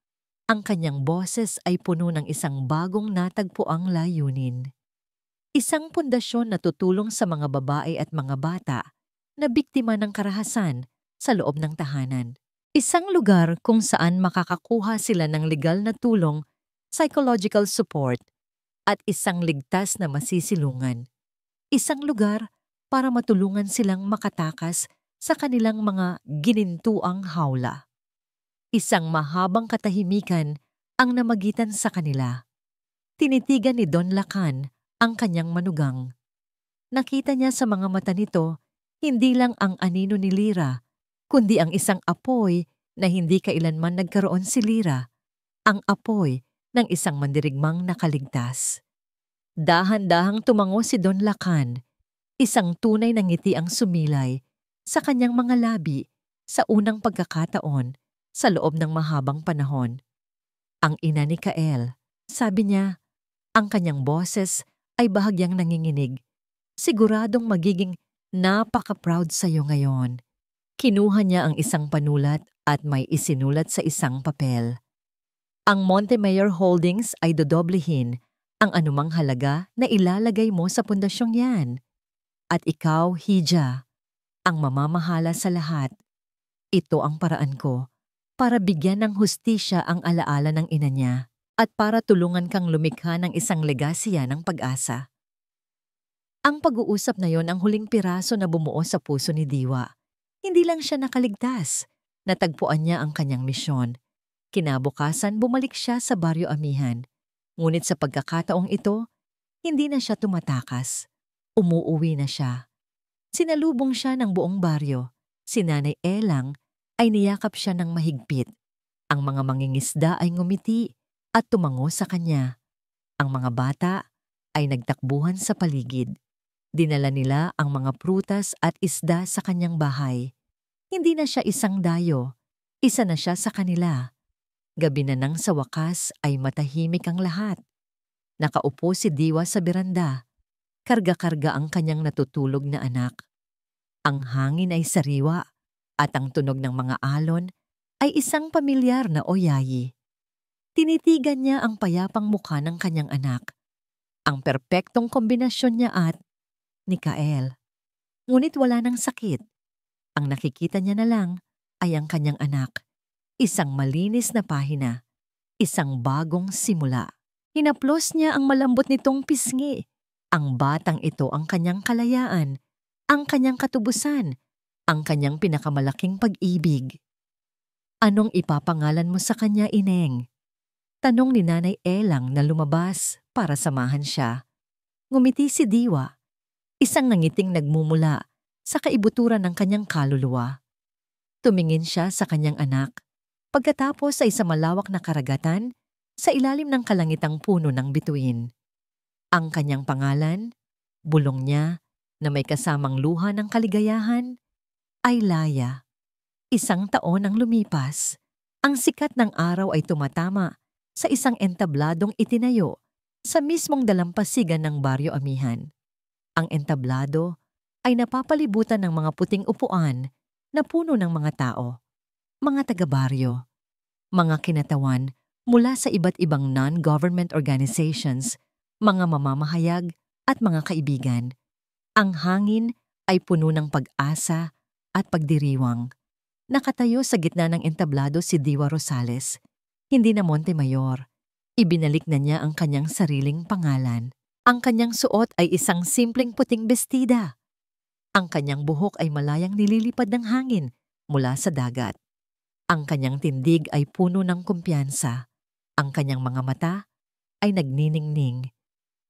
Ang kanyang boses ay puno ng isang bagong natagpuang layunin. Isang pundasyon na tutulong sa mga babae at mga bata na biktima ng karahasan sa loob ng tahanan. Isang lugar kung saan makakakuha sila ng legal na tulong, psychological support, at isang ligtas na masisilungan. Isang lugar para matulungan silang makatakas sa kanilang mga ginintuang hawla. Isang mahabang katahimikan ang namagitan sa kanila. Tinitigan ni Don Lacan ang kanyang manugang. Nakita niya sa mga mata nito hindi lang ang anino ni Lyra, kundi ang isang apoy na hindi kailanman nagkaroon si Lyra, ang apoy ng isang mandirigmang nakaligtas. Dahan-dahang tumango si Don Lacan, isang tunay na ngiti ang sumilay sa kanyang mga labi sa unang pagkakataon sa loob ng mahabang panahon. Ang ina ni Kael, sabi niya, ang kanyang boses ay bahagyang nanginginig. Siguradong magiging napaka-proud sa iyo ngayon. Kinuha niya ang isang panulat at may isinulat sa isang papel. Ang Montemayor Holdings ay dodoblehin ang anumang halaga na ilalagay mo sa pundasyong yan. At ikaw, Hija, ang mamamahala sa lahat. Ito ang paraan ko para bigyan ng hustisya ang alaala ng ina niya at para tulungan kang lumikha ng isang legasya ng pag-asa. Ang pag-uusap na yon ang huling piraso na bumuo sa puso ni Diwa. Hindi lang siya nakaligtas. Natagpuan niya ang kanyang misyon. Kinabukasan bumalik siya sa Baryo Amihan. Ngunit sa pagkakataong ito, hindi na siya tumatakas. Umuuwi na siya. Sinalubong siya ng buong baryo. Si Nanay Elang ay niyakap siya ng mahigpit. Ang mga mangingisda ay ngumiti at tumango sa kanya. Ang mga bata ay nagtakbuhan sa paligid. Dinala nila ang mga prutas at isda sa kanyang bahay. Hindi na siya isang dayo. Isa na siya sa kanila. Gabi na nang sa wakas ay matahimik ang lahat. Nakaupo si Diwa sa beranda. Karga-karga ang kanyang natutulog na anak. Ang hangin ay sariwa at ang tunog ng mga alon ay isang pamilyar na oyayi. Tinitigan niya ang payapang mukha ng kanyang anak. Ang perpektong kombinasyon niya at ni Kael. Ngunit wala ng sakit. Ang nakikita niya na lang ay ang kanyang anak. Isang malinis na pahina. Isang bagong simula. Hinaplos niya ang malambot nitong pisngi. Ang batang ito ang kanyang kalayaan, ang kanyang katubusan, ang kanyang pinakamalaking pag-ibig. Anong ipapangalan mo sa kanya, Ineng? Tanong ni Nanay Elang na lumabas para samahan siya. Ngumiti si Diwa, isang nangiting nagmumula sa kaibuturan ng kanyang kaluluwa. Tumingin siya sa kanyang anak, pagkatapos ay sa malawak na karagatan sa ilalim ng kalangitang puno ng bituin. Ang kanyang pangalan, bulong niya na may kasamang luha ng kaligayahan, ay Laya. Isang taon ang lumipas. Ang sikat ng araw ay tumatama sa isang entabladong itinayo sa mismong dalampasigan ng Baryo Amihan. Ang entablado ay napapalibutan ng mga puting upuan na puno ng mga tao, mga taga-baryo, mga kinatawan mula sa iba't ibang non-government organizations, mga mamamahayag at mga kaibigan. Ang hangin ay puno ng pag-asa at pagdiriwang. Nakatayo sa gitna ng entablado si Diwa Rosales, hindi na Montemayor. Ibinalik na niya ang kanyang sariling pangalan. Ang kanyang suot ay isang simpleng puting bestida. Ang kanyang buhok ay malayang nililipad ng hangin mula sa dagat. Ang kanyang tindig ay puno ng kumpiyansa. Ang kanyang mga mata ay nagniningning.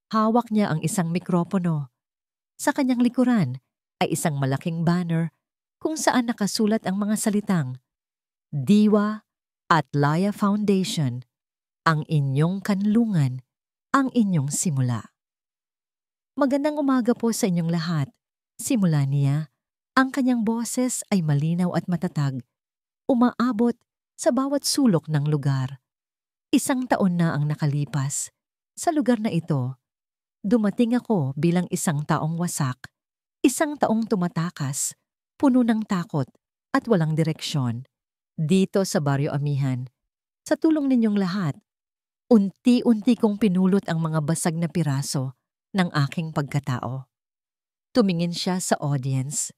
Hawak niya ang isang mikropono. Sa kanyang likuran ay isang malaking banner kung saan nakasulat ang mga salitang, Diwa at Laya Foundation, ang inyong kanlungan, ang inyong simula. Magandang umaga po sa inyong lahat. Simula niya, ang kanyang boses ay malinaw at matatag, umaabot sa bawat sulok ng lugar. 1 taon na ang nakalipas. Sa lugar na ito, dumating ako bilang isang taong wasak, isang taong tumatakas, puno ng takot at walang direksyon. Dito sa Baryo Amihan, sa tulong ninyong lahat, unti-unti kong pinulot ang mga basag na piraso ng aking pagkatao. Tumingin siya sa audience.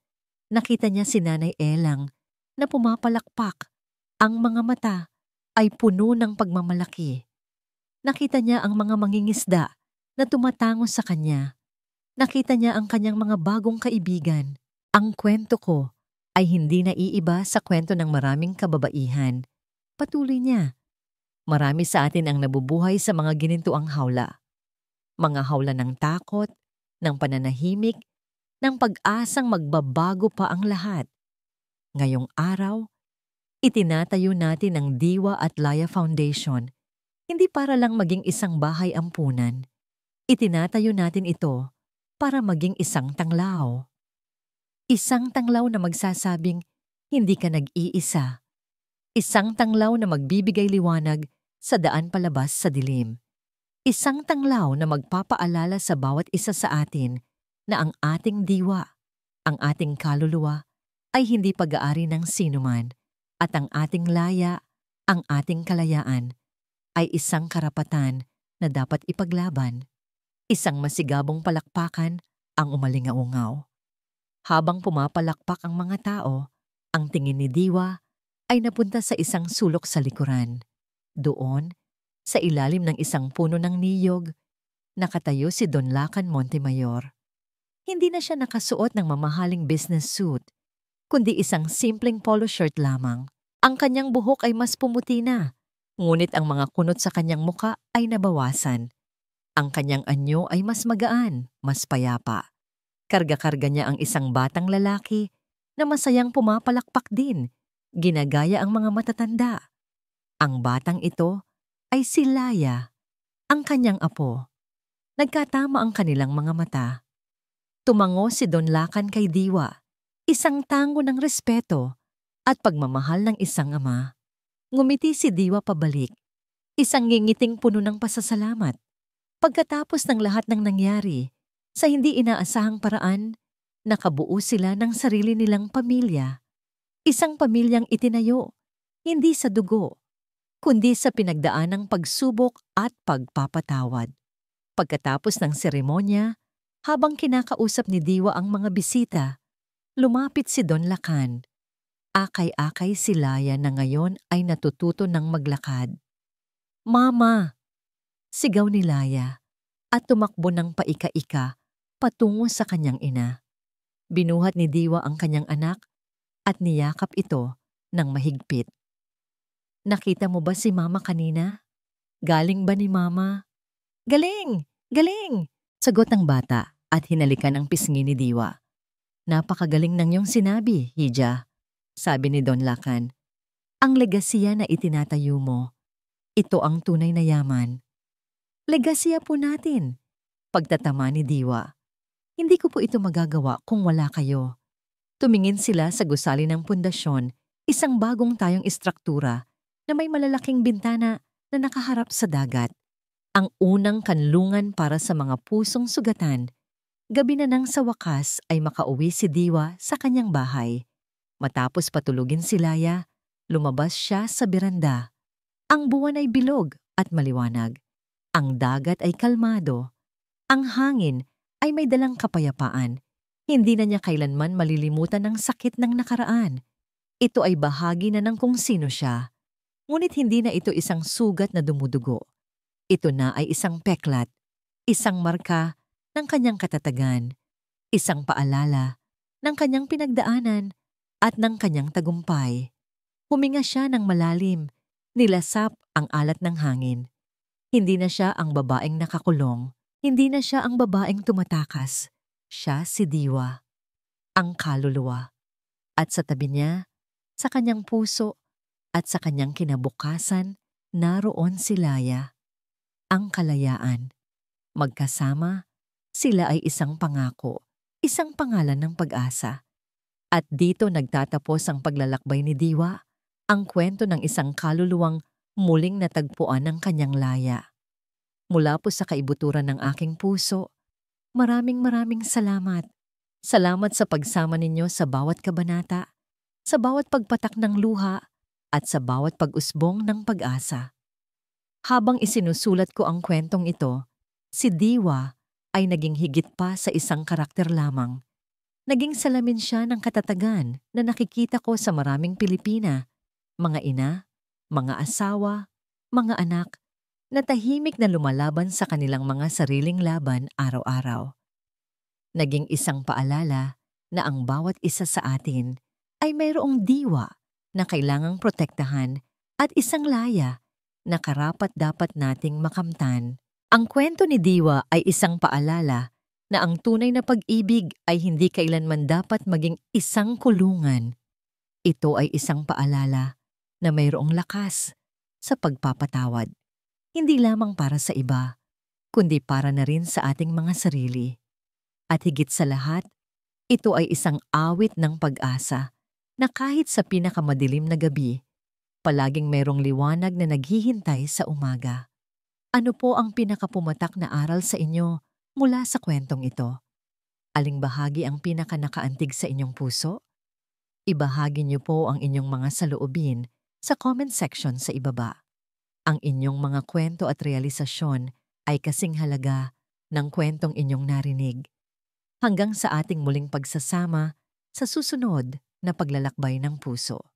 Nakita niya si Nanay Elang na pumapalakpak. Ang mga mata ay puno ng pagmamalaki. Nakita niya ang mga mangingisda na tumatango sa kanya. Nakita niya ang kanyang mga bagong kaibigan. Ang kwento ko ay hindi naiiba sa kwento ng maraming kababaihan. Patuloy niya. Marami sa atin ang nabubuhay sa mga ginintuang hawla. Mga hawla ng takot, ng pananahimik, ng pag-asang magbabago pa ang lahat. Ngayong araw, itinatayo natin ang Diwa at Laya Foundation, hindi para lang maging isang bahay ampunan. Itinatayo natin ito para maging isang tanglaw. Isang tanglaw na magsasabing, hindi ka nag-iisa. Isang tanglaw na magbibigay liwanag sa daan palabas sa dilim. Isang tanglaw na magpapaalala sa bawat isa sa atin na ang ating diwa, ang ating kaluluwa, ay hindi pag-aari ng sinuman at ang ating laya, ang ating kalayaan, ay isang karapatan na dapat ipaglaban. Isang masigabong palakpakan ang umalingaungaw. Habang pumapalakpak ang mga tao, ang tingin ni Diwa ay napunta sa isang sulok sa likuran. Doon, sa ilalim ng isang puno ng niyog, nakatayo si Don Lacan Montemayor. Hindi na siya nakasuot ng mamahaling business suit, kundi isang simpleng polo shirt lamang. Ang kanyang buhok ay mas pumuti na, ngunit ang mga kunot sa kanyang muka ay nabawasan. Ang kanyang anyo ay mas magaan, mas payapa. Karga-karga niya ang isang batang lalaki na masayang pumapalakpak din, ginagaya ang mga matatanda. Ang batang ito ay si Laya, ang kanyang apo. Nagkatama ang kanilang mga mata. Tumango si Don Lacan kay Diwa, isang tango ng respeto at pagmamahal ng isang ama. Ngumiti si Diwa pabalik, isang ngingiting puno ng pasasalamat. Pagkatapos ng lahat ng nangyari, sa hindi inaasahang paraan, nakabuo sila ng sarili nilang pamilya. Isang pamilyang itinayo, hindi sa dugo, kundi sa pinagdaanang pagsubok at pagpapatawad. Pagkatapos ng seremonya, habang kinakausap ni Diwa ang mga bisita, lumapit si Don Lacan. Akay-akay si Laya na ngayon ay natututo ng maglakad. "Mama!" sigaw ni Laya at tumakbo ng paika-ika patungo sa kanyang ina. Binuhat ni Diwa ang kanyang anak at niyakap ito ng mahigpit. "Nakita mo ba si Mama kanina? Galing ba ni Mama?" "Galing! Galing!" sagot ng bata at hinalikan ang pisngi ni Diwa. "Napakagaling ng iyong sinabi, Hija," sabi ni Don Lacan. "Ang legasiya na itinatayo mo, ito ang tunay na yaman." "Legasiya po natin," pagtatama ni Diwa. "Hindi ko po ito magagawa kung wala kayo." Tumingin sila sa gusali ng pundasyon, isang bagong tayong istruktura na may malalaking bintana na nakaharap sa dagat. Ang unang kanlungan para sa mga pusong sugatan. Gabi na nang sa wakas ay makauwi si Diwa sa kanyang bahay. Matapos patulugin si Laya, lumabas siya sa beranda. Ang buwan ay bilog at maliwanag. Ang dagat ay kalmado. Ang hangin ay may dalang kapayapaan. Hindi na niya kailanman malilimutan ang sakit ng nakaraan. Ito ay bahagi na ng kung sino siya. Ngunit hindi na ito isang sugat na dumudugo. Ito na ay isang peklat, isang marka ng kanyang katatagan, isang paalala ng kanyang pinagdaanan at ng kanyang tagumpay. Huminga siya ng malalim, nilasap ang alat ng hangin. Hindi na siya ang babaeng nakakulong, hindi na siya ang babaeng tumatakas. Siya si Diwa, ang kaluluwa. At sa tabi niya, sa kanyang puso at sa kanyang kinabukasan, naroon si Laya, ang kalayaan. Magkasama, sila ay isang pangako, isang pangalan ng pag-asa. At dito nagtatapos ang paglalakbay ni Diwa, ang kwento ng isang kaluluwang muling natagpuan ng kanyang laya. Mula po sa kaibuturan ng aking puso, maraming salamat. Salamat sa pagsama ninyo sa bawat kabanata, sa bawat pagpatak ng luha, at sa bawat pag-usbong ng pag-asa. Habang isinusulat ko ang kwentong ito, si Diwa ay naging higit pa sa isang karakter lamang. Naging salamin siya ng katatagan na nakikita ko sa maraming Pilipina, mga ina, mga asawa, mga anak, na tahimik na lumalaban sa kanilang mga sariling laban araw-araw. Naging isang paalala na ang bawat isa sa atin ay mayroong diwa na kailangang protektahan at isang laya na karapat-dapat nating makamtan. Ang kwento ni Diwa ay isang paalala na ang tunay na pag-ibig ay hindi kailanman dapat maging isang kulungan. Ito ay isang paalala na mayroong lakas sa pagpapatawad. Hindi lamang para sa iba, kundi para na rin sa ating mga sarili. At higit sa lahat, ito ay isang awit ng pag-asa na kahit sa pinakamadilim na gabi, palaging mayroong liwanag na naghihintay sa umaga. Ano po ang pinakapumatak na aral sa inyo mula sa kwentong ito? Aling bahagi ang pinakanakaantig sa inyong puso? Ibahagi niyo po ang inyong mga saloobin sa comment section sa ibaba. Ang inyong mga kwento at realisasyon ay kasing halaga ng kwentong inyong narinig. Hanggang sa ating muling pagsasama sa susunod na paglalakbay ng puso.